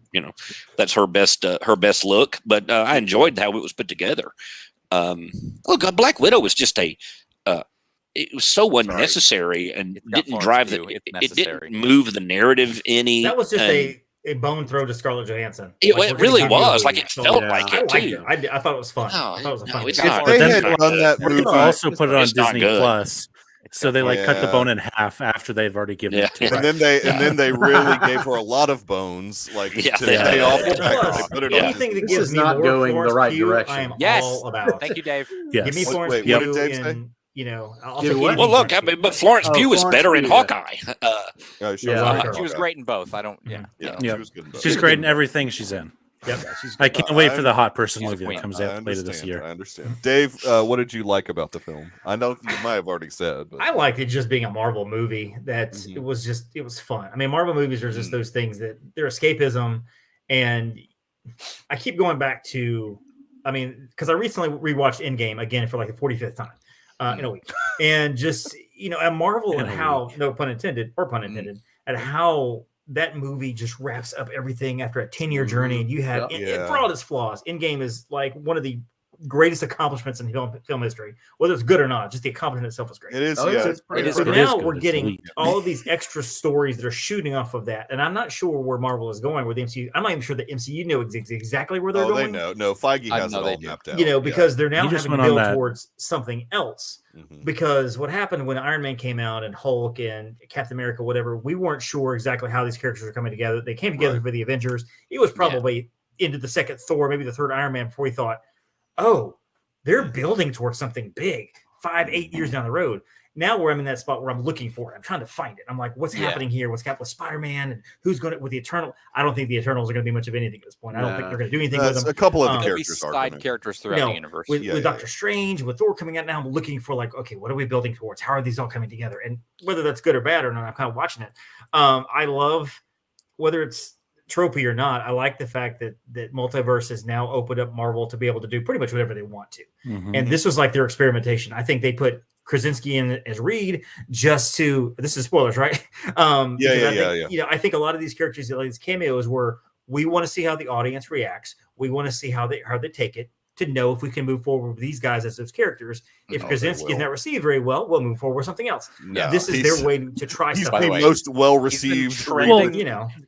her best look, but I enjoyed how it was put together. Look, Black Widow was just it was so unnecessary and It's got didn't flaws drive too. it It's didn't necessary. move the narrative any. That was just and a bone throw to Scarlett Johansson. It Like, we're gonna really give you a was. Like, movie. it felt Yeah. like I it liked too. it. I thought it was fun. No, I thought it was a no, fun it's movie. not. If they But had then- run that They movie, could also put it on It's not Disney good. Plus So they like cut the Yeah. bone in half after they've already given it to And her. then they really gave her a lot of bones, like to pay off the fact that they put it on. Anything that This gives is me not more going Florence the right Pugh, direction. I am Yes. all about. Thank you, Dave. Yes. Give me Florence Wait, Pugh. what did Dave say? And, you know, I'll Give take it what? anything Well, look, I Florence mean, Pugh. but Florence Pugh was Florence better in Pugh, Hawkeye. She Yeah. She was great in both. I don't. Yeah. Yeah, Yep. she was good in both. She's great in everything she's in. Yep. I can't wait for the hot person she's a movie that queen. comes I out later this understand. year. I understand. Dave, what did you like about the film? I know you might have already said, but I liked it just being a Marvel movie. That Mhm. it was fun. I mean, Marvel movies are just those things that they're escapism, and I keep going back to. I mean, because I recently rewatched Endgame again for like the 45th time in a week, and just at Marvel In and a how no pun intended or pun intended, at how that movie just wraps up everything after a 10-year journey, and you have Yeah. for all its flaws, Endgame is like one of the greatest accomplishments in film history, whether it's good or not. Just the accomplishment itself is great. it is. Oh, Yeah, yeah. it's pretty It is So good. good. now It's we're good. It's getting elite. all of these extra stories that are shooting off of that, and I'm not sure where Marvel is going with the MCU. I'm not even sure the MCU know exactly where they're Oh, they going. know. No, Feige I has it know they all do. mapped out. Because they're now He just having to went on build that. towards something else. Mhm. Because what happened when Iron Man came out and Hulk and Captain America, whatever, we weren't sure exactly how these characters are coming together. They came together Right. for the Avengers. It was probably into the second Thor, maybe the third Iron Man before we thought, oh, they're building towards something big 5-8 years down the road. Now where I'm in that spot where I'm looking for it, I'm trying to find it. I'm like, what's happening here? What's happening with Spider-Man? And who's going to with the Eternal? I don't think the Eternals are going to be much of anything at this point. I don't think they're going to do anything with them. A couple of the There'll be characters are side gonna- characters throughout the universe. With, Yeah, with yeah, Doctor Strange, with Thor coming out now, I'm looking for like, okay, what are we building towards? How are these all coming together? And whether that's good or bad or not, I'm kind of watching it. I love whether it's tropey or not. I like the fact that multiverse has now opened up Marvel to be able to do pretty much whatever they want to. Mhm. And this was like their experimentation. I think they put Krasinski in as Reed just to. This is spoilers, right? I think a lot of these characters, like these cameos, were we want to see how the audience reacts. We want to see how they take it to know if we can move forward with these guys as those characters. If No, Krasinski they is not received very well, we'll move forward with something else. No, This is their way to try He's stuff. the most well received. trending-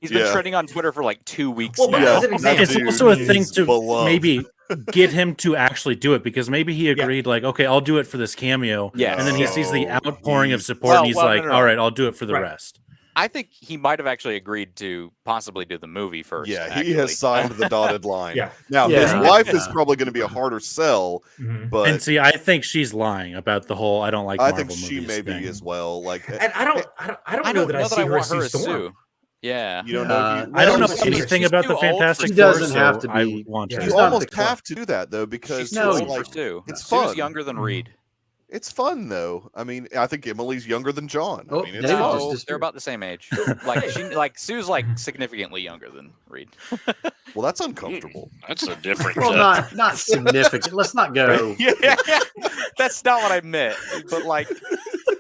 He's been trending on Twitter for like 2 weeks Well, now. but as an example, It's also a thing is to beloved. maybe get him to actually do it, because maybe he agreed, like, okay, I'll do it for this cameo. Yes. And then he sees the Oh, outpouring of geez. support, and he's Well, like, no. all right, I'll do it for the Right. rest. I think he might have actually agreed to possibly do the movie first. Yeah, he actually. has signed the dotted line. Yeah. Now Yeah. his wife is Yeah. probably going to be a harder sell, Mhm. but And see, I think she's lying about the whole I don't like I Marvel think she movies may be thing. as well. Like, And I don't know that I see her want as her Sue as Storm. Sue. Yeah. you don't know. Uh, If you, I don't know well, anything she's about too the old for Fantastic She Four, doesn't so have to I be- want her. Yeah. You She's not almost the club. have to do that though, because She's too No, old like, for Sue. it's Sue's fun. younger than Reed. It's fun though. I mean, I think Emily's younger than John. Oh, I mean, it's David fun. just No, disappeared. they're about the same age. Like Sue's like significantly younger than Reed. Well, that's uncomfortable. That's a different. Well, not significant. Let's not go. Yeah, that's not what I meant. But like,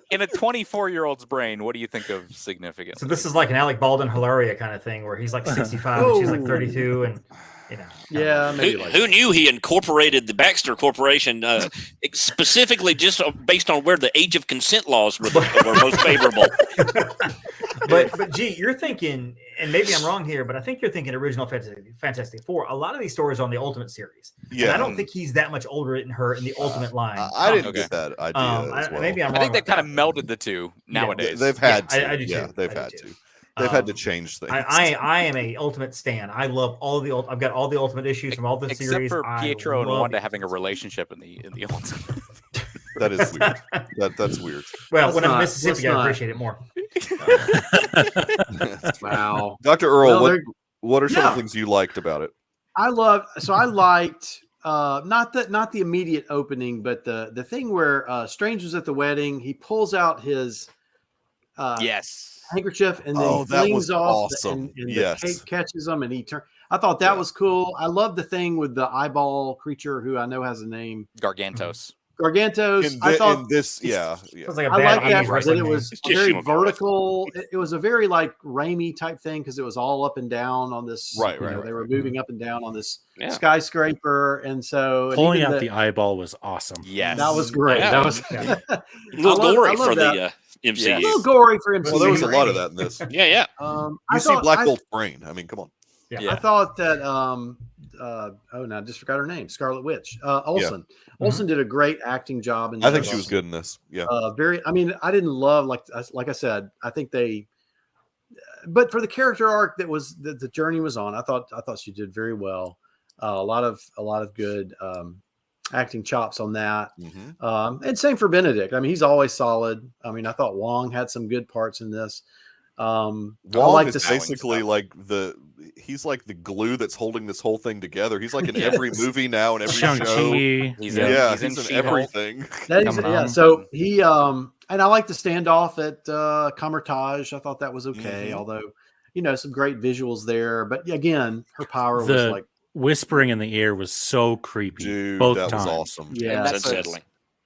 in a 24-year-old's brain, what do you think of significant? So this is like an Alec Baldwin Hilaria kind of thing where he's like 65 and she's like 32, and Yeah, maybe Who knew he incorporated the Baxter Corporation specifically just based on where the age of consent laws were most favorable? But gee, you're thinking, and maybe I'm wrong here, but I think you're thinking original Fantastic Four. A lot of these stories are on the Ultimate series. And Yeah. I don't think he's that much older than her in the Ultimate line. I didn't Okay. get that idea as well. Maybe I'm wrong. I think they've about kind of that. melded the two nowadays. They've had Yeah, to. I do too. Yeah, they've I do had too. to. They've had to change things. I am a Ultimate stan. I love all the I've got all the Ultimate issues from all the Except series. for I Pietro and love Wanda it. having a relationship in the Ultimate. That is weird. That's weird. Well, Let's when I'm in not- Mississippi, let's I not. appreciate it more. Wow. Dr. Earl, Well, what are some yeah. things you liked about it? I liked not the immediate opening, but the thing where Strange was at the wedding. He pulls out his Yes. handkerchief and then Oh, he that flings was off awesome. and Yes. the cake catches him and he turns. I thought that Yeah. was cool. I love the thing with the eyeball creature who I know has a name. Gargantos. Gargantos. In, I thought this, Sounds like a I bad like that 80s that wrestling it name. was It's just very Shimon. vertical. It was a very like Raimi type thing because it was all up and down on this. Right, you right, know, right, They were right. moving up and down on this Yeah. skyscraper, and so and Pulling even out the eyeball was awesome. Yes. that was great. Yeah. That was Yeah. A little I love- gory I love for that. the MCU. a little gory for MCU. well, there was a lot of that in this. Yeah, yeah. You I see thought, Black I, Bolt's brain. I mean, come on. Yeah. Yeah. I thought that now I just forgot her name, Scarlet Witch, Olsen. Olsen did a great acting job. I think she was good in this. Yeah. I mean, I didn't love, like I said, I think but for the character arc that was the journey was on, I thought she did very well. A lot of good acting chops on that. And same for Benedict. I mean, he's always solid. I mean, I thought Wong had some good parts in this. Wong is basically he's like the glue that's holding this whole thing together. He's like in every movie now and every show. He's in everything. So he and I like the standoff at Kamertage. I thought that was okay, although some great visuals there. But again, her power was like whispering in the ear was so creepy. Dude, both that times. was awesome. Yeah, that's unsettling.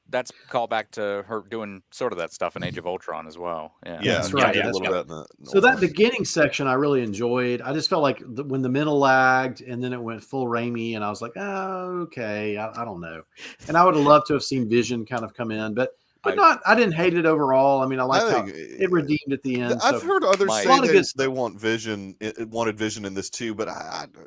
That's call back to her doing sort of that stuff in Age of Ultron as well. Yeah, that's right. A little bit so that beginning section I really enjoyed. I just felt like when the mental lagged and then it went full Raimi, and I was like, oh, okay, I don't know. And I would have loved to have seen Vision kind of come in, but I didn't hate it overall. I mean, I liked how it redeemed at the end. I've heard others say they want Vision. It wanted Vision in this too, but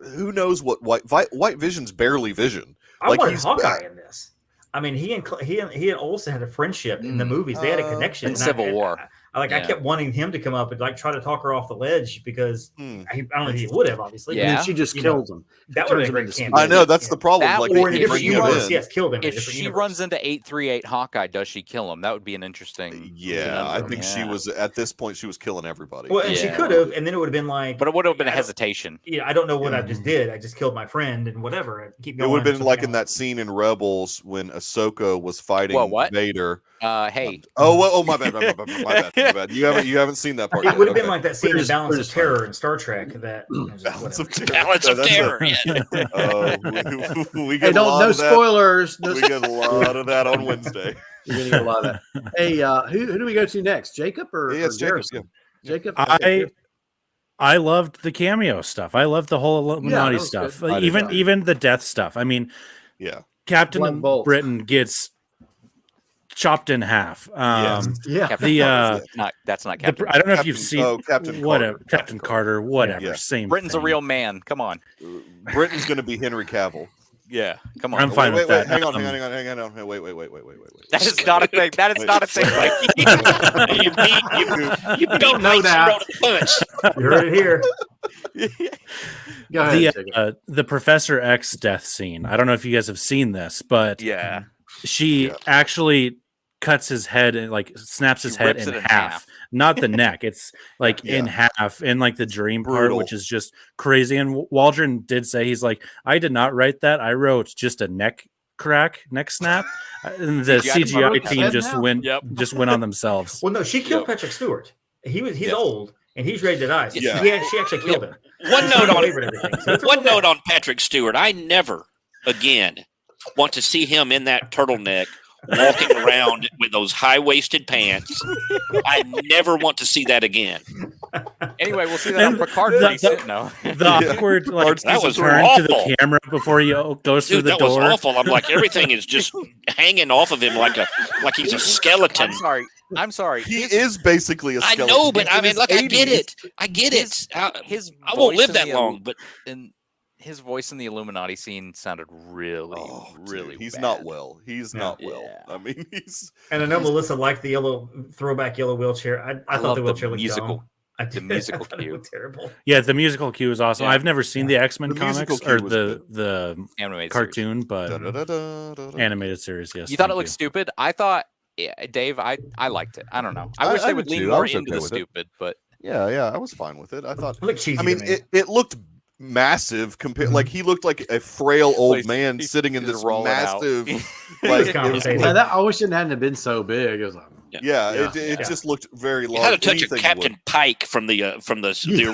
who knows what White Vision's barely Vision. I wanted Hawkeye in this. I mean, he and Olsen had a friendship in the movies. They had a connection in Civil War. I kept wanting him to come up and try to talk her off the ledge because I don't think he would have, obviously. Yeah, and she just kills him. That would have been a great campaign. I know that's the problem. If she runs, killed him. If she runs into 838 Hawkeye, does she kill him? That would be an interesting. Yeah, I think she was at this point. She was killing everybody. Well, and she could have, and then it would have been like. But it would have been a hesitation. Yeah, I don't know what I just did. I just killed my friend and whatever. And keep going. It would have been like in that scene in Rebels when Ahsoka was fighting Vader. Hey. My bad. You haven't seen that part. It would have been like that scene in Balance of Terror in Star Trek. Balance of Terror. We get no spoilers. We get a lot of that on Wednesday. You're gonna get a lot of that. Hey, who do we go to next? Jacob or Jacob? Jacob. I loved the cameo stuff. I loved the whole Illuminati stuff. Even the death stuff. I mean, Captain Britain gets chopped in half. That's not Captain. I don't know if you've seen Captain whatever, Carter. Captain Carter, whatever. Same. Britain's a real man. Come on. Britain's going to be Henry Cavill. Yeah, come on. I'm fine with that. Hang on. Wait. That is not a thing. That is not a thing. You don't know that. You heard it here. Go ahead, the Professor X death scene. I don't know if you guys have seen this, but she actually cuts his head and snaps his head in half. Not the neck. It's in half in the dream part, which is just crazy. And Waldron did say, he's like, I did not write that. I wrote just a neck snap. And the CGI team just went on themselves. Well, no, she killed Patrick Stewart. He's old and he's ready to die. So she actually killed him. One note on Patrick Stewart. I never again want to see him in that turtleneck walking around with those high-waisted pants. I never want to see that again. Anyway, we'll see that on Picard. The awkward that was turn awful. to the camera before he goes through the that door. Was awful. I'm like, everything is just hanging off of him like he's a skeleton. I'm sorry. He is basically a skeleton. I know, but I mean, look, I get it. I won't live that long, but his voice in the Illuminati scene sounded really he's bad. Not well. He's not well. I mean, and I know Melissa liked the throwback yellow wheelchair. I thought the wheelchair looked musical. The musical cue. Terrible. Yeah, the musical cue is awesome. I've never seen the X-Men comics or the animated cartoon, but animated series. Yes. You thought it looked stupid? I thought, Dave, I liked it. I don't know. I wish they would lean more into the stupid, but yeah, I was fine with it. I thought. It looked cheesy. I mean, it looked massive compared. Like he looked like a frail old man sitting in this massive. I wish it hadn't been so big. It was like. It just looked very large. It had a touch of Captain Pike from the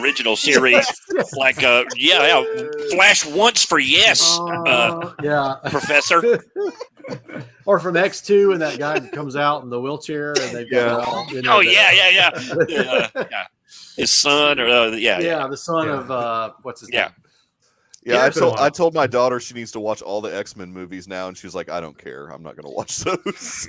original series. Flash once for yes, Professor. Or from X2, and that guy comes out in the wheelchair, and they've got his son, or the son of what's his name? Yeah, it's been a while. I told my daughter she needs to watch all the X-Men movies now, and she's like, I don't care. I'm not going to watch those.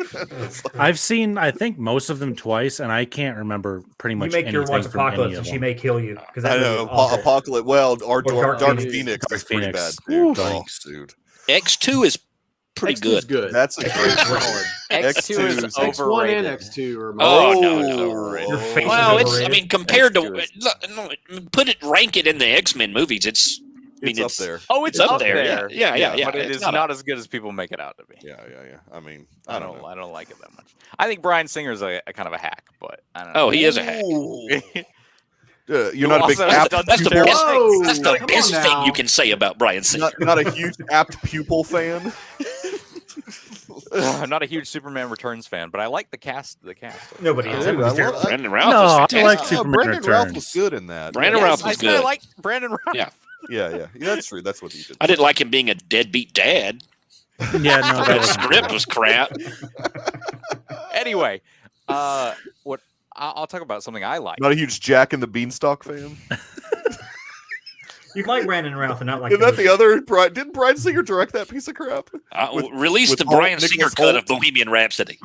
I've seen, I think, most of them twice, and I can't remember pretty You much make her anything watch from any Apocalypse, of and she them. may kill you because I know. Apocalypse. Well, or Dark Dark Phoenix. Phoenix Dark is pretty Phoenix. bad, dude. Ooh, Oh, thanks. dude. X2 is pretty X2's good. good. That's a great Solid. X2 is X2 X1 and overrated. X2 are Oh, no, no. no. Your face Well, is it's. I overrated. mean, compared to X2 rank it in the X-Men movies. It's. I mean, It's up there. Oh, it's up there. Yeah. But it It's is not not as good as people make it out to be. Yeah. I mean, I I don't. don't know. I don't like it that much. I think Bryan Singer's a kind of a hack, but I don't know. Oh, he is a hack. You're not a big Also apt. done That's the terrible best. Whoa, That's the come best on thing now. you can say about Bryan Singer. Not a huge apt pupil fan. I'm not a huge Superman Returns fan, but I like the cast. Nobody Oh, is. dude, That movie's I terrible. love- Brandon Routh No, was I fantastic. like Superman Brandon Routh Returns. was good in that. Brandon Yes, Routh was I said I good. like Brandon Routh. Yeah. Yeah. That's true. That's what he did. I didn't like him being a deadbeat dad. Yeah, no, that That was script was crap. Anyway, what I'll talk about something I like. Not a huge Jack and the Beanstalk fan. You can like Brandon Routh and not like. Is that the other? Didn't Bryan Singer direct that piece of crap? Release with the Holt, Bryan Singer Nicholas cut Holt. of Bohemian Rhapsody.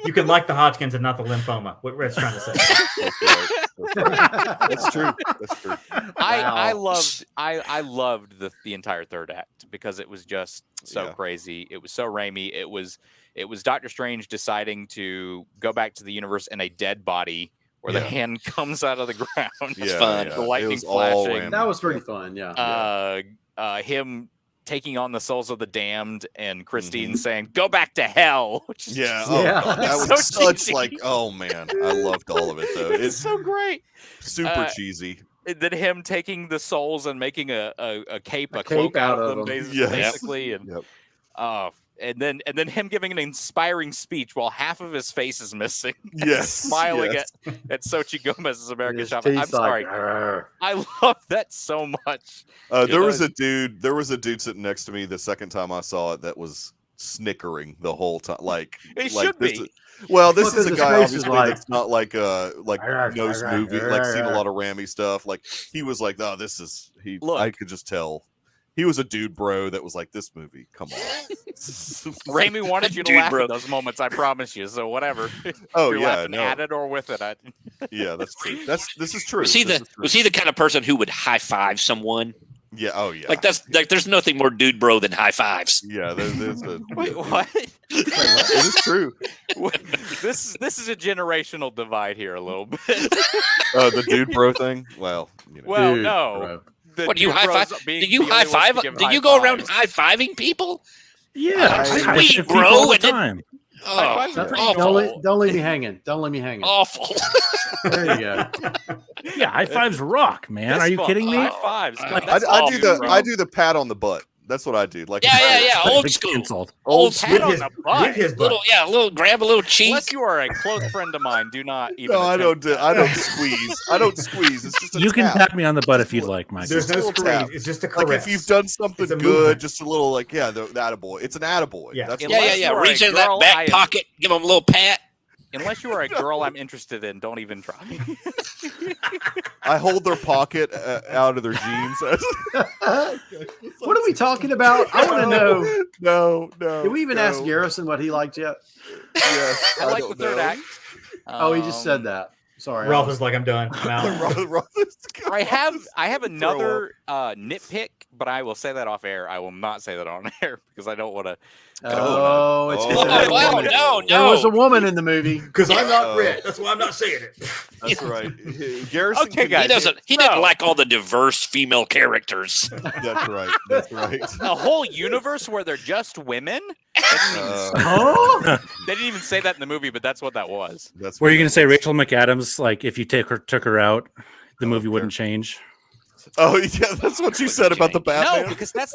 You can like the Hodgkins and not the lymphoma. What Red's trying to say. That's true. That's true. I loved the entire third act because it was just so crazy. It was so Raimi. It was Doctor Strange deciding to go back to the universe in a dead body where the hand comes out of the ground. Yeah, fun. yeah. The lightning It was all flashing. Raimi. That was pretty fun. Yeah. Him taking on the souls of the damned and Christine saying, "Go back to hell." Which is Yeah, just- Yeah. that It's was so such cheesy. like, oh man, I loved all of it though. It's so great. super cheesy. And then him taking the souls and making a cape, a cape cloak out out of of them, them. Yes. basically, and Yep. and then him giving an inspiring speech while half of his face is missing. and Yes, smiling yes. at Xochitl Gomez's American His Shopping. I'm teeth like, sorry, "Arr." I love that so much. There was a dude sitting next to me the second time I saw it that was snickering the whole time. Like It like should this be. is- well, this Well, is a 'cause guy his face is obviously like- that's not like knows movie, like seen a arr. lot of Rami stuff. Like he was like, oh, this is he. Look. I could just tell. He was a dude, bro. That was like, this movie. Come on. Raimi wanted you to Dude, laugh bro. at those moments. I promise you. So whatever. Oh, You're yeah, laughing no. at it or with it. Yeah, that's true. This is true. Was he This the is true. was he the kind of person who would high five someone? Yeah. Oh yeah. Like that's like there's nothing more dude bro than high fives. Yeah. There's a. Wait, what? It is true. This is a generational divide here a little bit. The dude bro thing. Well, you know. Well, Dude, no. bro. The What do you dude high bros five? being Do you the high only ones five? to give Do high you go around fives. high fiving people? Yeah, Sweet, I hit people bro, all the and then- time. Oh, fives are pretty awful. Don't leave me hanging. Don't leave me hanging. Awful. There you go. Yeah, high fives rock, man. Fist Are you bump, kidding me? High fives. Like, That's I awful, do bro. the pat on the butt. That's what I do. Like Yeah. Old Big school. insult. Old Pat school. on his, the butt. with his butt. Little grab a little cheek. Unless you are a close friend of mine, do not even. No, I attempt don't. that. I don't squeeze. I don't squeeze. It's just a You can tap. tap me on the butt if you'd like, Mike. There's no a little scream. tap. It's just a Like caress. if you've done something It's a good, movement. just a little like the attaboy. It's an attaboy. Yeah. That's Unless Yeah. you are Reach a in that girl, back I am- pocket, give him a little pat. Unless you are a girl I'm interested in, don't even try. I hold their pocket out of their jeans. What are we talking about? I want to know. No. Did we even ask Garrison what he liked yet? Yes, I like don't the third know. act. Oh, he just said that. Sorry. Ralph is like, I'm done. I'm out. I have another nitpick, but I will say that off air. I will not say that on air because I don't want to. Oh, it's because Oh, there was a woman in the movie. Because I'm not Oh. red. That's why I'm not saying it. That's right. Garrison. Okay, can- guys. He didn't like all the diverse female characters. That's right. That's right. A whole universe where they're just women? They Oh, didn't even say that in the movie, but that's what that was. That's Were you what going it to say was. Rachel McAdams? Like, if you took her out, the movie wouldn't change. Oh yeah, that's what you said about the Batman. No, because that's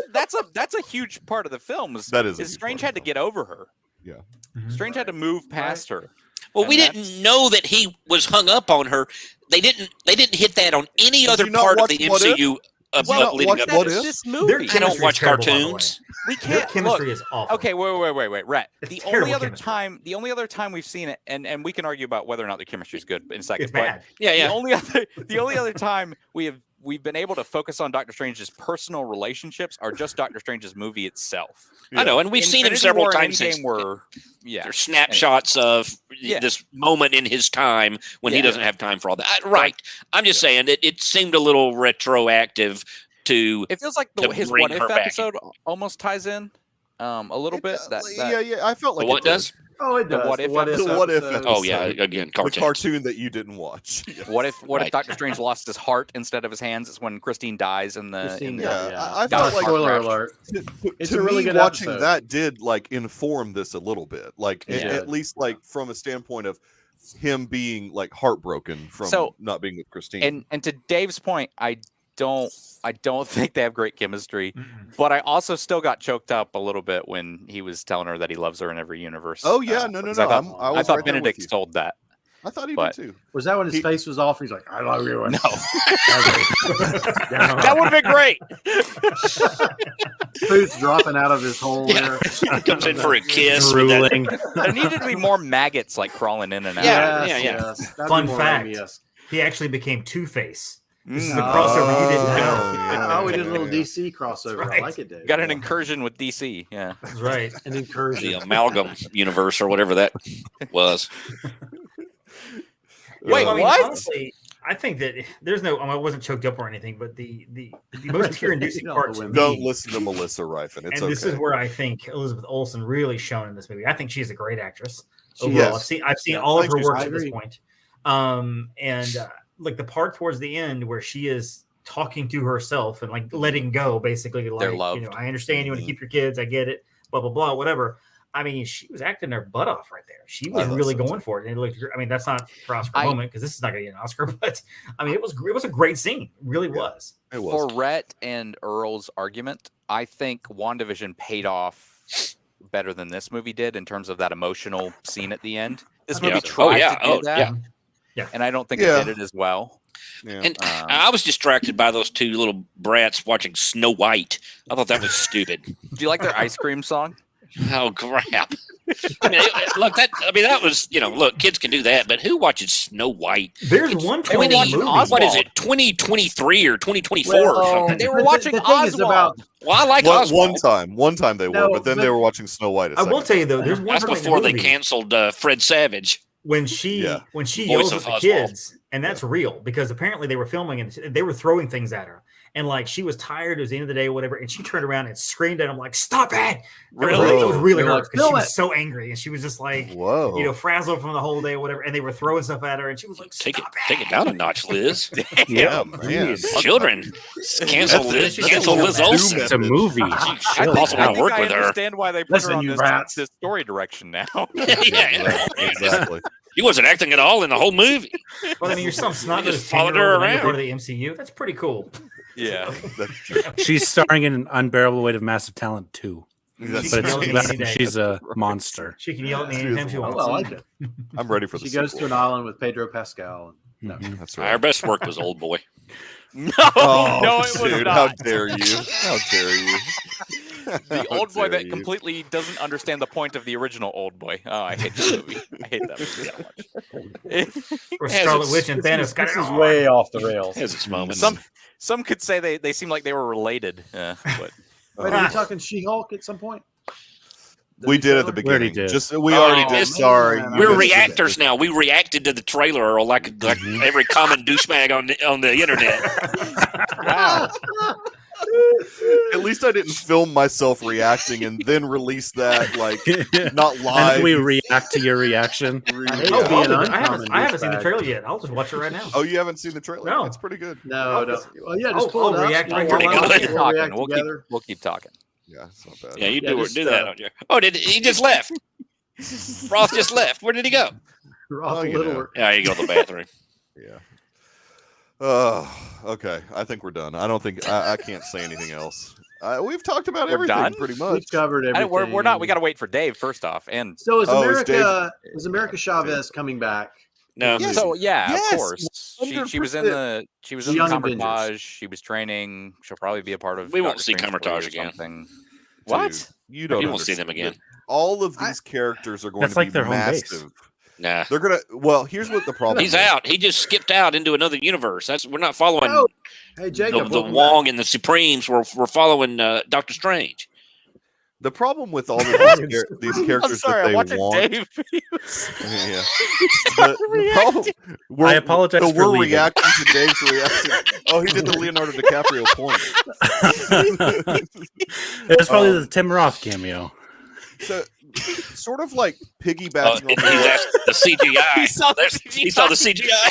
a huge part of the film. That is a huge Strange part had to get over her. Yeah. Strange had to move past her. Well, And we that's- didn't know that he was hung up on her. They didn't hit that on any Did other you not part of watch the What If? MCU leading up to what this. if? This Their movie. I don't chemistry watch is terrible, by the way. cartoons. We Their can't chemistry look. is awful. Okay, wait, Rhett. It's The terrible only other chemistry. time we've seen it, and we can argue about whether or not the chemistry is good in seconds. It's bad. Yeah, yeah. The only other time we've been able to focus on Doctor Strange's personal relationships are just Doctor Strange's movie itself. I know, and we've seen him Infinity several War and times since. Endgame were There's snapshots of this moment in his time when he doesn't have time for all that. Right. I'm just saying it seemed a little retroactive to. It feels like his bring What If her back. episode almost ties in a little bit. Yeah, I felt like What it did. does? Oh, it The does. What If The What If episode. Oh yeah, again, The cartoons. cartoon that you didn't watch. What if Right. Doctor Strange lost his heart instead of his hands? It's when Christine dies in the. Christine, I Got felt a like spoiler alert. It's to a really me, good watching episode. that did like inform this a little bit, like at least like from a standpoint of him being like heartbroken from not being with Christine. And to Dave's point, I don't think they have great chemistry, but I also still got choked up a little bit when he was telling her that he loves her in every universe. Oh yeah, no. I thought, I I was thought right there with Benedict you. told that. I thought he but- did too. Was that when his face was off? He's like, "I love you." No, that that would have been great. Food's dropping out of his hole there. He comes in for a kiss. with that- Drooling. There needed to be more maggots like crawling in and out. Yeah. Yes. That'd Fun be more fact. Raimi-esque. He actually became Two-Face. This is Mm. a crossover you didn't know. Oh, we did a little DC crossover. Right. I like it, Dave. Got an incursion with DC. Yeah. That's right. An The incursion. amalgam universe or whatever that was. Wait, Well, I mean, what? honestly, I think that there's no. I wasn't choked up or anything, but the most tear-inducing part to Don't me, listen to Melissa Rifen. It's and this is okay. where I think Elizabeth Olsen really shone in this movie. I think she's a great actress. She Overall, is. I've seen Yeah, all of thank her you. works I at this agree. point. Like the part towards the end where she is talking to herself and like letting go, basically, like loved. I understand you want to keep your kids, I get it, blah blah blah, whatever. I mean, she was acting her butt off right there. She was really going for it. And it looked. I mean, that's not for Oscar moment because this is not going to get an Oscar, but I mean, it was a great scene. It really was. It was. For Rhett and Earl's argument, I think WandaVision paid off better than this movie did in terms of that emotional scene at the end. This movie tried to do that, and I don't think it did it as well. Yeah. And I was distracted by those two little brats watching Snow White. I thought that was stupid. Do you like their ice cream song? Oh crap! I mean, that was look, kids can do that, but who watches Snow White? There's one They were point in the watching movie. Oswald. What is it? 2023 or 2024 or something? They were watching Oswald. Well, I like One Oswald. time they No, were, but then they were watching Snow White. I will tell you though, there's one That's point in the before they movie canceled Fred Savage. when she Voice yells of at the Oswald. kids, and that's real because apparently they were filming and they were throwing things at her, and like she was tired. It was the end of the day, or whatever, and she turned around and screamed at him like, "Stop it!" Really? It was really They're hurt like, because she "Film was it." so angry, and she was just like, Whoa. frazzled from the whole day, or whatever. And they were throwing stuff at her, and she was like, Take "Stop it down a notch, Liz. Yeah, man. Children, cancel Liz. Cancel Liz Olsen. It's a movie. I possibly work with her. understand why they put Listen, her on you this, rats. this story direction now. Exactly. He wasn't acting at all in the whole movie. Well, I mean, you're some snot just nosed followed her 10-year-old around. part of the MCU. That's pretty cool. Yeah. That's true. She's starring in an unbearable weight of massive talent too. That's She But can yell at me any day. she's a monster. She can yell at me She is anytime she a wants. Oh, I like it. I'm ready for the She goes to sequel. an island with Pedro Pascal. No. That's Our right. best work was Old Boy. No, Oh, no, it was dude, not. how dare you? How dare you? The How old boy dare that you. completely doesn't understand the point of the original Old Boy. Oh, I hate that movie. I hate that movie so much. Or Has Scarlet its- Witch and Thanos got This it is on. way off the rails. Has its moments. Some could say they seem like they were related. But Wait, are we talking She-Hulk at some point? We did at the We already beginning. did. Just we already did. it's- Sorry, you We're missed it. reactors now. We reacted to the trailer, Earl, like every common douchebag on the internet. wow, At least I didn't film myself reacting and then release that like not And live. then we react to your reaction. hate Oh, being I uncommon haven't seen the douchebag. trailer yet. I'll just watch it right now. Oh, you haven't seen the trailer? No. It's pretty good. No, no. Well, yeah, just Oh, pull it up. react right We'll here. watch Pretty it, good. we'll react together. we'll keep talking. Yeah, it's not bad. Yeah, you Yeah, do just, that, don't you? Oh, did he just left? Roth just left. Where did he go? Roth Oh, you know. Littler. Yeah, you go to the bathroom. Yeah. Okay. I think we're done. I don't think I can't say anything else. We've talked about We're everything done? pretty We've much. covered everything. We're not. We got to wait for Dave first off. And So is Oh, is America Chavez coming back? No. Yes. So yeah, Yes, of course. She was in 100%. the Young Kamar-Taj. Avengers. She was training. She'll probably be a part of. We won't Doctor see Strange 3 Kamar-Taj or again. something. Dude, What? you don't You won't see them understand. again. All of I- these characters are going That's to like be their home base. massive. Nah. They're gonna. Well, here's what the problem He's is. out. He just skipped out into another universe. We're not following Oh, hey, Jacob. the welcome Wong and the Supremes. We're following Doctor Strange. The problem with all of these characters I'm sorry, that I'm they watching want. Dave. Yeah. The problem, I apologize so for we're leaving. reacting to Dave's reaction. Oh, he did the Leonardo DiCaprio point. It was probably the Tim Roth cameo. So, sort of like Oh, piggybacking he's off of asked the CGI. He saw the He saw the CGI.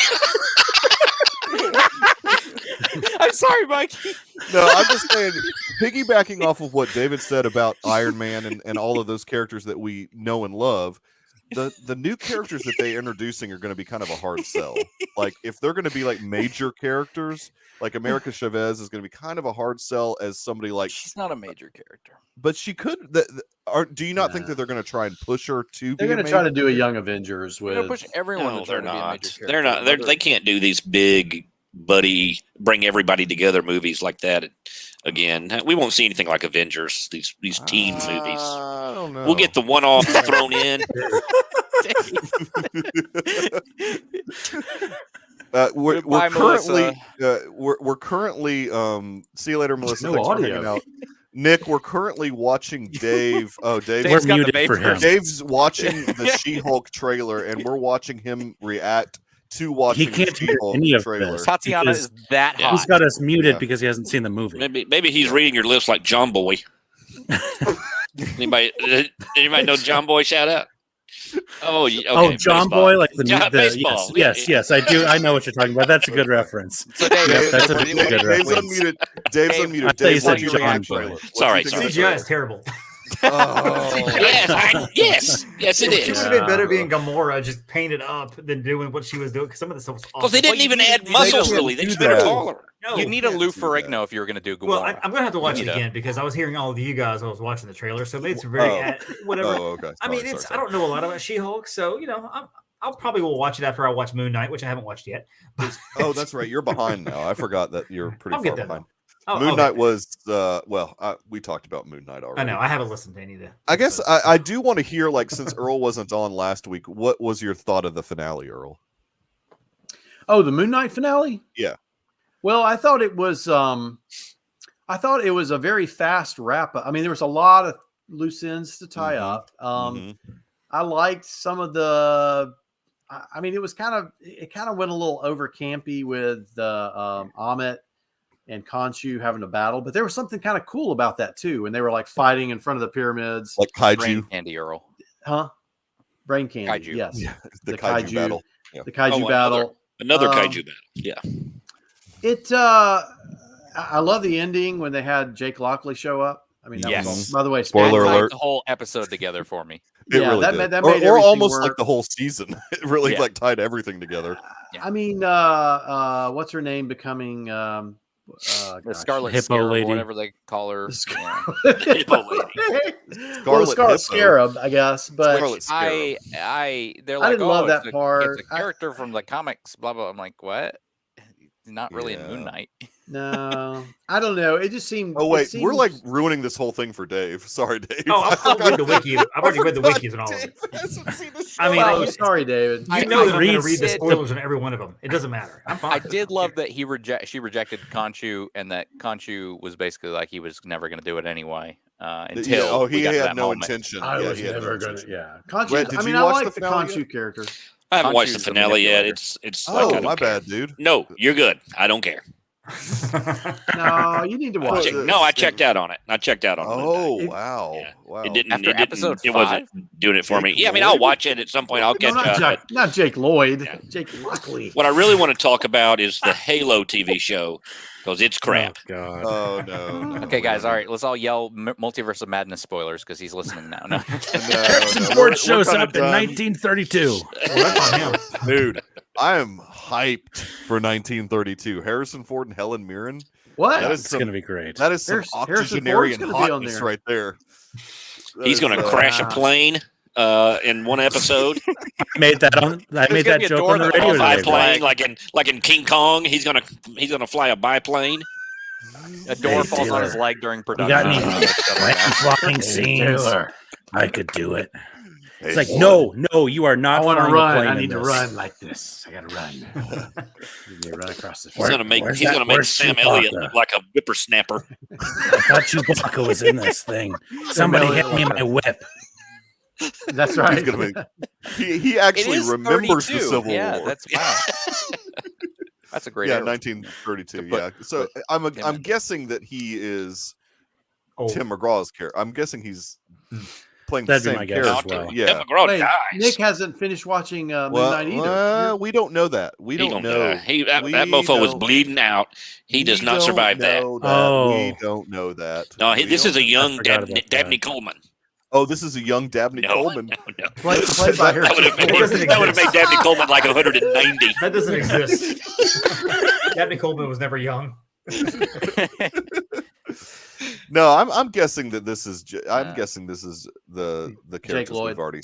I'm sorry, Mikey. No, I'm just saying, piggybacking off of what David said about Iron Man and all of those characters that we know and love, the new characters that they're introducing are going to be kind of a hard sell. Like, if they're going to be like major characters, like America Chavez is going to be kind of a hard sell as somebody like. She's not a major character. But she could. Do you not think that they're going to try and push her to? They're be going a to try to major do a Young Avengers We're gonna with. push everyone No, to try they're to be a not. major character. They're not. They can't do these big buddy, bring everybody together movies like that again. We won't see anything like Avengers. These teen movies. I don't know. We'll get the one-off thrown in. We're Goodbye, currently we're currently see you later, Melissa. No Thanks for audio. hanging out. Nick, we're currently watching Dave. Oh, Dave. We're Dave's got the muted for vapor. him. Dave's watching the She-Hulk trailer, and we're watching him react to watching He can't the hear She-Hulk any of trailer. this. Tatiana Because is that Yeah. hot. He's got us muted Yeah. because he hasn't seen the movie. Maybe he's reading your lips like John Boy. Anybody know John Boy? Shout out. Oh, okay, Oh, John baseball. Boy, like the John- new. baseball. Yes. I do. I know what you're talking about. That's a good reference. So Dave, Yes, that's a what do you- good Dave's reference. unmuted. Dave's Dave, unmuted. I thought you Dave, said what do you John react Boy. trailer? What do you Sorry, think of sorry. the CGI is terrible. trailer? Yes, it She is. would have been better being Gamora just painted up than doing what she was doing because some of the stuff was awful. Because they didn't even add muscles, can't really. They do just made her that. taller. No. You need a Lou Ferrigno if you were going to do Gamora. Well, I'm gonna have to watch it You need again because I was hearing all of you guys. I was watching the trailer, so it's very whatever. Oh, okay. I mean, Sorry. I don't know a lot about She-Hulk, so I'll probably will watch it after I watch Moon Knight, which I haven't watched yet. Oh, that's right. You're behind now. I forgot that you're pretty I'll far get there, behind. Oh, Moon okay. Knight was we talked about Moon Knight already. I know I haven't listened to any of the. I guess episodes. I do want to hear, like, since Earl wasn't on last week, what was your thought of the finale, Earl? Oh, the Moon Knight finale? Yeah. Well, I thought it was a very fast wrap up. I mean, there was a lot of loose ends to tie up. Mhm. I liked some of the I mean, it kind of went a little over campy with Amit and Khonshu having a battle, but there was something kind of cool about that too. And they were like fighting in front of the pyramids. Like Brain kaiju. candy, Earl. Huh? Brain candy. Kaiju. Yes. Yeah, the kaiju battle. Yeah. The kaiju Oh, battle. Another kaiju battle. Yeah. I love the ending when they had Jake Lockley show up. I mean, that Yes. was by the way, Spoiler That tied alert. the whole episode together for me. It Yeah, really that did. made- that or made everything almost like work. the whole season. It really Yeah. like tied everything together. I mean, what's her name becoming The gosh. Scarlet Hippo Scarab, lady. or whatever they call her. The Yeah. Hippo lady. Scarlet Hippo. Scarab, I guess, but Scarlet Scarab. They're I like, didn't love it's that a, part. It's a character from the comics, blah blah. I'm like, what? Not really in Yeah. Moon Knight. no, I don't know. It just seemed. Oh it wait, we're seemed- like ruining this whole thing for Dave. Sorry, Dave. Oh, I've already read the wiki. I've already read the forgot wikis and all of it. Dave hasn't seen the I mean, Oh, I- sorry, David. You know that I'm going to read read the it. spoilers on every one of them. It doesn't matter. I'm fine. I did love that she rejected Khonshu, and that Khonshu was basically like he was never going to do it anyway. Until he we got to had that no moment. intention. I Yeah, was he had no never gonna. intention. Yeah, Khonshu. Brett, did I mean, you I watch like the the finale Khonshu character. I haven't watched the Khonshu's the finale yet. manipulator. It's Oh, like I don't my care. bad, dude. No, you're good. I don't care. No, you need to watch it. No, I checked out on it. I checked out on it. Oh It- wow, Yeah. wow. It didn't. After it didn't. episode It wasn't doing it for me. Jake Yeah, I mean, I'll Lloyd? watch it at some point. I'll No, catch not up. Not Jake Lloyd. Yeah. Jake Lockley. What I really want to talk about is the Halo TV show because it's crap. Oh, God. Oh no. Okay, guys, all right, let's all yell Multiverse of Madness spoilers because he's listening now. No. Harrison no, Ford we're shows kinda up in done. 1932. Well, that's on him. Dude, I am hyped for 1932. Harrison Ford and Helen Mirren. What? That is It's some, going to be great. that is some Harrison Ford's octogenarian gonna be on hotness there. right there. That He's is, going to crash a plane in one episode. I made that gonna be a joke door on the that radio falls today. Biplane, like in King Kong. He's gonna fly a biplane. A door Hey, falls on his Taylor, leg during You production. got any flying scenes? Taylor, I could do it. Hey, It's like, boy. no, you are not I want to flying a run. plane I in need to this. run like this. I got to run. You run across the He's field. gonna make where's Sam Elliott Chewbacca? look like a whippersnapper. I thought Chewbacca was in this thing. Somebody hit me in my whip. That's right. He's gonna make, he It actually is remembers the 32. Civil Yeah, War. that's wow. That's a great. Yeah, era. 1932. To put- Yeah. So put I'm him in. guessing that he is Oh, Tim McGraw's character. I'm guessing he's playing That'd the be same my guess as character. well. Yeah. Tim McGraw Wait, dies. Nick hasn't finished watching Moon Well, Knight either. we don't know that. We He don't gonna know. die. That We mofo was don't- bleeding out. He does We not don't survive that. know that. Oh. We don't know that. No, We this is a don't- young forgot about that. Dabney Coleman. Oh, this is a young Dabney No, Coleman. no. Played by her. That would have It doesn't made exist. Dabney Coleman like 190. that doesn't exist. Dabney Coleman was never young. No, I'm guessing that this is. I'm Yeah. guessing this is the characters Lloyd. we've already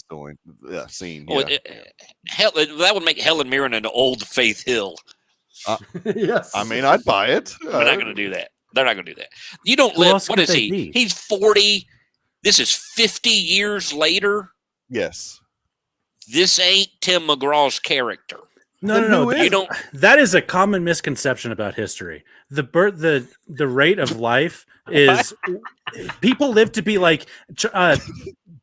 seen. Oh, Yeah. That would make Helen Mirren an old Faith Hill. Yes. I mean, I'd buy it. They're not going to do that. They're not going to do that. You don't Who live. else What could is they he? be? He's 40. This is 50 years later. Yes. This ain't Tim McGraw's character. No. You don't. That is a common misconception about history. The rate of life is people live to be like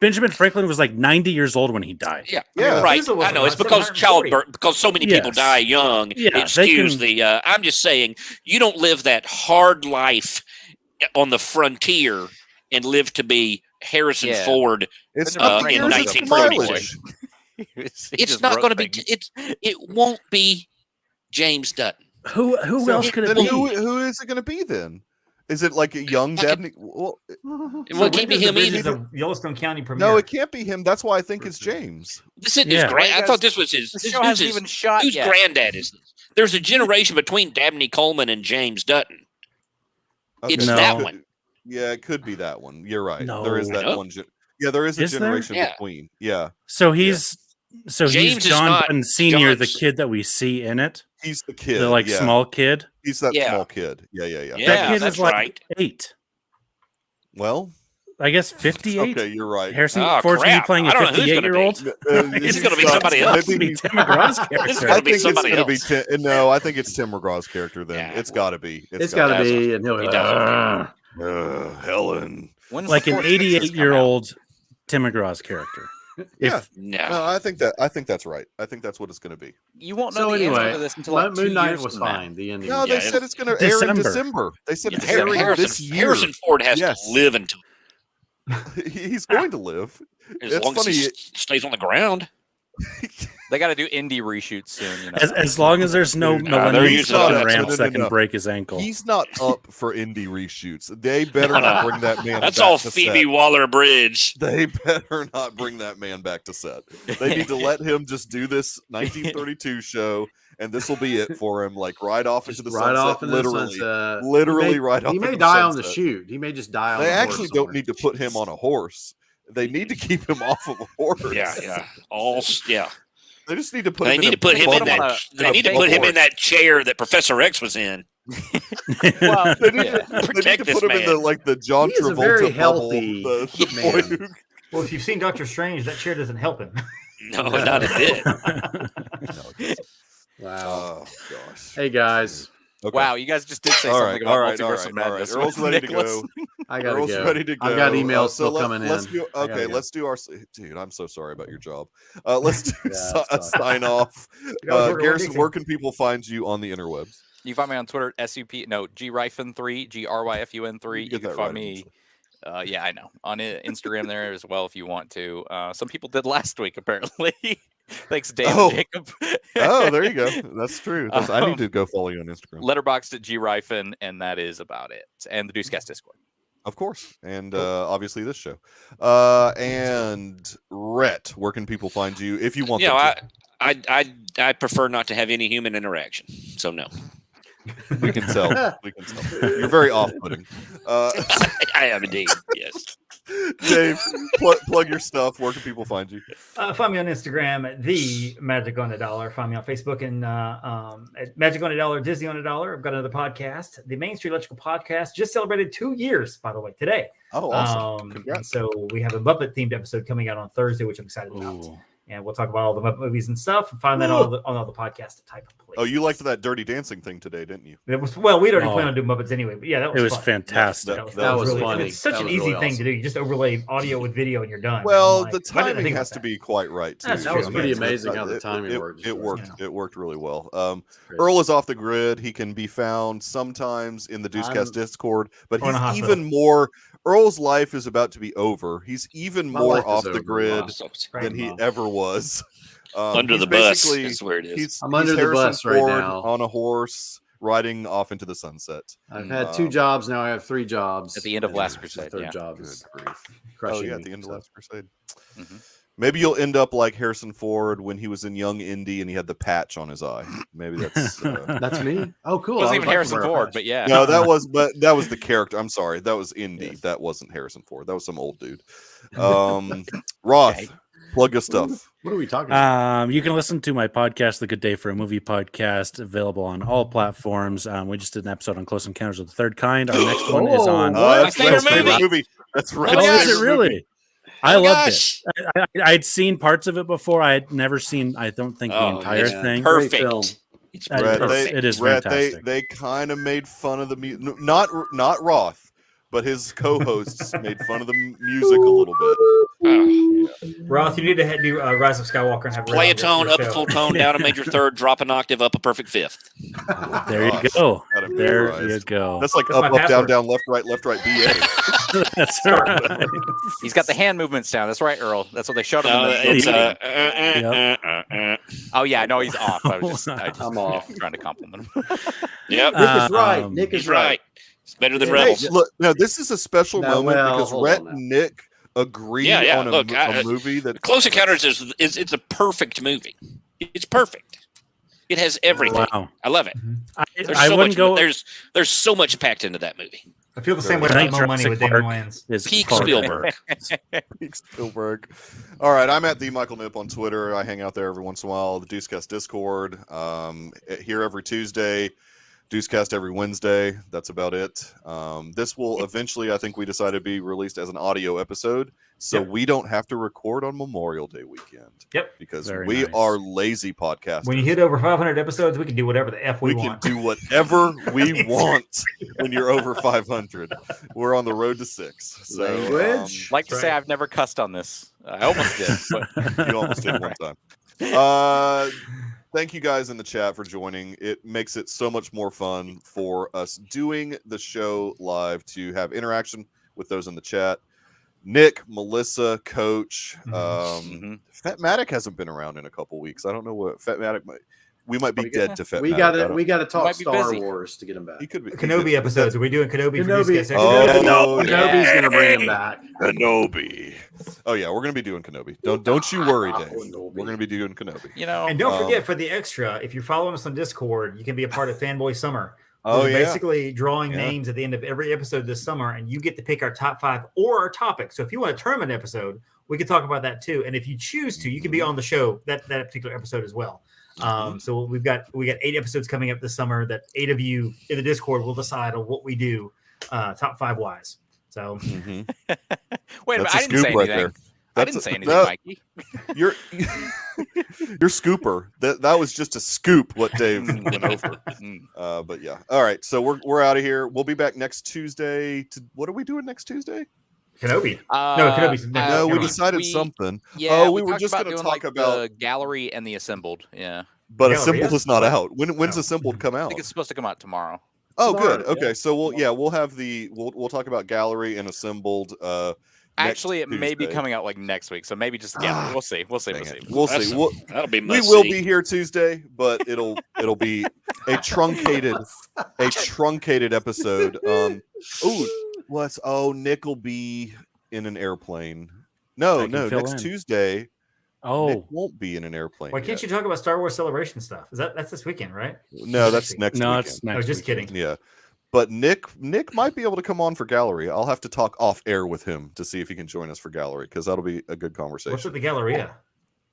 Benjamin Franklin was like 90 years old when he died. Yeah, Yeah. right. Methuselah was I know it's around because 740. childbirth, because so many people Yes. die young. Yeah, it they skews can- the. I'm just saying, you don't live that hard life on the frontier and live to be Harrison Yeah. Ford. It's in not yours, it's 1931. mileage. It's not going to be. It won't be James Dutton. Who So else could it then be? who is it going to be then? Is it like a young Dabney? Well, Well, it when can't be does the him Bridges either. of Yellowstone County premiere? no, it can't be him. That's why I think it's James. This isn't Yeah. his grand. I Guys, thought this was his. The show hasn't even shot Whose yet. granddad is this? There's a generation between Dabney Coleman and James Dutton. It's No. that Could- one. Yeah, it could be that one. You're right. No. There is that No. one. Yeah, there is a Is there? generation Yeah. between. Yeah, So he's James he's is John not Dutton Senior, the John's- kid that we see in it, he's the kid. the like yeah. small kid. He's that Yeah. small kid. Yeah. Yeah, That kid that's is like right. 8. Well, I guess 58. okay, you're right. Harrison Oh, Ford's gonna be crap. playing a I don't know who's gonna 58-year-old. It's gonna be somebody else. I It's think, be Tim McGraw's It's character. gonna I be think it's somebody gonna be else. no. I think it's Tim McGraw's character. Then Yeah, it's got to be. It's got to gotta be, and he'll be He like, does. Helen. When's Like the an fourth Pixels come out? 88-year-old Tim McGraw's character. Yeah. No. No, I think that's right. I think that's what it's going to be. You won't So know the answer anyway, to this until like 2 Moon Knight years was from now. fine. The ending. No, was they Yeah, fine. said it's going to air in December. December. They said it's Yeah, airing this year. Harrison Ford has Yes. to live until He's going to live. as It's long as he funny. stays on the ground. They got to do indie reshoots soon. You know? As long as there's no they're Millennium using Falcon that. ramps No, that can no. break his ankle. He's not up for indie reshoots. They better No, not no. bring that man. That's back all to Phoebe set. Waller-Bridge. They better not bring that man back to set. They need to let him just do this 1932 show, and this will be it for him. Like right off Just into the right sunset, off into literally. the sunset. Literally He may, right off He may into die the on the sunset. shoot. He may just die on They the actually horse don't somewhere. need to put him on a horse. They need to keep him off of a horse. Yeah. They just need to put They him need in to put him in bubble. that. In They a need to bubble put him in horse. that chair that Professor X was in. Well, They need, yeah. they need Protect to this put him in the man. like the John He is a Travolta very bubble, healthy the man. boy who- Well, if you've seen Doctor Strange, that chair doesn't help him. No, not a bit. Wow. Oh gosh. Hey guys, Okay. Wow, you guys just did say All something right, about Multiverse of Madness. Earl's with ready to Nicholas. go. I gotta Earl's go. ready to go. I've got emails so still let- coming let's in. Do, I gotta okay, go. let's do our. Dude, I'm so sorry about your job. Let's do Yeah, a it's tough. sign off. guys work on Garrison, Dixie. where can people find you on the interwebs? You can find me on Twitter at GRyfun3, GRYFUN3. You Get can that find right me. Yeah, I know. On Instagram there as well if you want to. Some people did last week, apparently. Thanks, Dave Oh. and Jacob. Oh, there you go. That's true. I need to go follow you on Instagram. Letterboxd at GRyfun, and that is about it. And the Deucecast Discord. Of course. And obviously this show. And Rhett, where can people find you if you want You know, them I prefer not to have any human interaction. So no, to? We can tell. We can tell. You're very off-putting. I am indeed. Yes. Dave, plug your stuff. Where can people find you? Find me on Instagram at the Magic on a Dollar. Find me on Facebook and at Magic on a Dollar, Disney on a Dollar. I've got another podcast, the Main Street Electrical Podcast. Just celebrated 2 years, by the way, today. Oh, awesome! Congrats. So we have a Muppet themed episode coming out on Thursday, which I'm excited about. And we'll talk about all the Muppet movies and stuff. And find that on all the podcast type of places. Oh, you liked that Dirty Dancing thing today, didn't you? It was we'd already planned on doing Muppets anyway, but yeah, that was fun. Fantastic. That was really funny. It's such That an was easy really thing awesome. to do. You just overlay audio with video and you're done. Well, I'm the like, why didn't I timing think has about to that? be quite right too. That's That was true. pretty Yeah. amazing how the timing worked. It worked really well. Earl is off the grid. He can be found sometimes in the Deucecast Discord, but Or in a he's hospital. even more. Earl's life is about to be over. He's even My more life is off the over. grid Right. than he ever was. Under he's the bus basically- is where it is. I'm under the Harrison bus right Ford now. on a horse riding off into the sunset. I've had 2 jobs now. I have 3 jobs. At the end of And Last the Crusade, third yeah. job Good is grief. crushing Oh yeah, me, at the end so. of Last Crusade. Mhm. Maybe you'll end up like Harrison Ford when he was in Young Indy and he had the patch on his eye. Maybe that's That's me. Oh, cool. It wasn't I even would like to Harrison wear a Ford, patch. but yeah. no, that was the character. I'm sorry, that was Indy. Yes. That wasn't Harrison Ford. That was some old dude. Roth, plug your stuff. What are we talking about? You can listen to my podcast, The Good Day for a Movie podcast, available on all platforms. We just did an episode on Close Encounters of the Third Kind. Our next one is on. That's My favorite Red's favorite movie. movie. That's Red's Oh, is favorite it really? movie. I Oh, loved gosh. it. I'd seen parts of it before. I had never seen, I don't think, the Oh, entire it's thing. Great film. Perfect. It's Brad, Brad, perfect. it is Brad, fantastic. they kind of made fun of the music. Not Roth, but his co-hosts made fun of the music a little bit. Oh. Roth, you need to do Rise of Skywalker and have Play a Red on tone, your up a show. full tone, down a major third, drop an octave, up a perfect fifth. There you Gosh, go. gotta be There memorized. you go. That's like That's up, my up, down, password. down, left, right, BA. That's Start. right. He's got the hand movements down. That's right, Earl. That's what they showed him. No, in the it's meeting. Oh yeah, I know he's off. I was just I'm off. trying to compliment him. Yep, Nick is right. Um, Nick is he's right. It's better than Hey, Rebels. Hey, look, now this is a special No, moment well, because hold Rhett on now. and Nick agreed Yeah, on a, look, a movie that Close Encounters is it's a perfect movie. It's perfect. It has everything. Wow. I love it. Mm-hmm. I so wouldn't much, go. there's so much packed into that movie. I feel the same way I think about Mo Money Jurassic with Damon Park Wayans. is Peak part of it. Spielberg. Spielberg. All right, I'm at the Michael Nip on Twitter. I hang out there every once in a while. The Deucecast Discord. Here every Tuesday. Deucecast every Wednesday. That's about it. This will eventually, I think we decided, be released as an audio episode, so Yep. we don't have to record on Memorial Day weekend. Yep. Because Very we nice. are lazy podcasters. When you hit over 500 episodes, we can do whatever the F we we can want. do whatever we want when you're over 500. We're on the road to 6. So, Language. Like to That's say right. I've never cussed on this. I almost did, but you almost did one time. Thank you guys in the chat for joining. It makes it so much more fun for us doing the show live to have interaction with those in the chat. Nick, Melissa, Coach, Mhm. Fatmatic hasn't been around in a couple weeks. I don't know what Fatmatic might. We might be dead to Fatmatic. We I got to don't- we got to talk might be Star busy. Wars to get him back. He could be. Kenobi episodes. Are we doing Kenobi, for Kenobi. Deucecast Extra? Oh, Kenobi's yeah. gonna bring him back. Kenobi. Oh yeah, we're gonna be doing Kenobi. Don't you worry, Dave. Kenobi. We're gonna be doing Kenobi. you know, And don't Um, forget, for the extra, if you're following us on Discord, you can be a part of Fanboy Summer. Oh We're yeah. basically drawing Yeah. names at the end of every episode this summer, and you get to pick our top 5 or our topic. So if you want a tournament episode, we can talk about that too. And if you choose to, you can be on the show that particular episode as well. So we got 8 episodes coming up this summer that 8 of you in the Discord will decide on what we do top 5 wise. So Mhm. wait a minute, That's I a didn't say scoop right anything. there. I That's didn't say a- anything, no. Mikey. You're you're scooper. That was just a scoop what Dave went over. Mm. But yeah. All right. So we're out of here. We'll be back next Tuesday. What are we doing next Tuesday? Kenobi. Uh, Kenobi's next. No, never we mind. decided something. Yeah, Oh, we were talked just about gonna doing, talk like, about- the gallery and the assembled. Yeah, But Galleria? Assembled is not out. When's No. Assembled come I out? think it's supposed to come out tomorrow. Oh, tomorrow, good. Okay, yeah. so we'll have we'll talk about Gallery and Assembled. Next Actually, it may be Tuesday. coming out like next week, so maybe just the gallery. We'll see. We'll see. We'll Dang see. it. We'll That's- see. That'll be We must will see. be here Tuesday, but it'll be a truncated episode. Nick will be in an airplane. I can No, fill next in. Tuesday Nick Oh, won't be in an airplane. Why can't yet. you talk about Star Wars Celebration stuff? That's this weekend, right? No, that's next no, weekend. it's I next was just weekend. kidding. Yeah. But Nick might be able to come on for Gallery. I'll have to talk off air with him to see if he can join us for Gallery, because that'll be a good conversation. What's with the Galleria?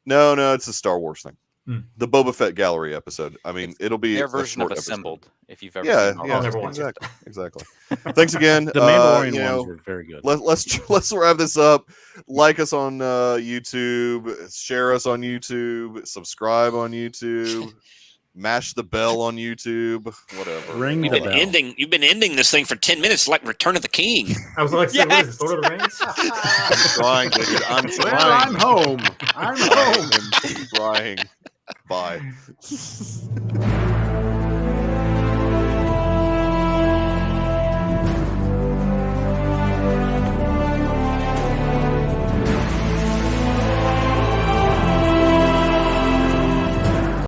No, it's a Star Wars thing. Hmm. The Boba Fett Gallery episode. I mean, it'll be their version short of episode. Assembled. If you've ever Yeah, seen all yeah, I'll never watch it. exactly. Thanks again. The Mandalorian you know, ones were very good. Let's wrap this up. Like us on YouTube, share us on YouTube, subscribe on YouTube, mash the bell on YouTube, whatever. Ring You've the been bell. You've been ending this thing for 10 minutes, like Return of the King. I was like, what is this, Lord of the Rings? I'm trying, dude. I'm Well, trying. I'm home. I'm home. I'm trying. Bye.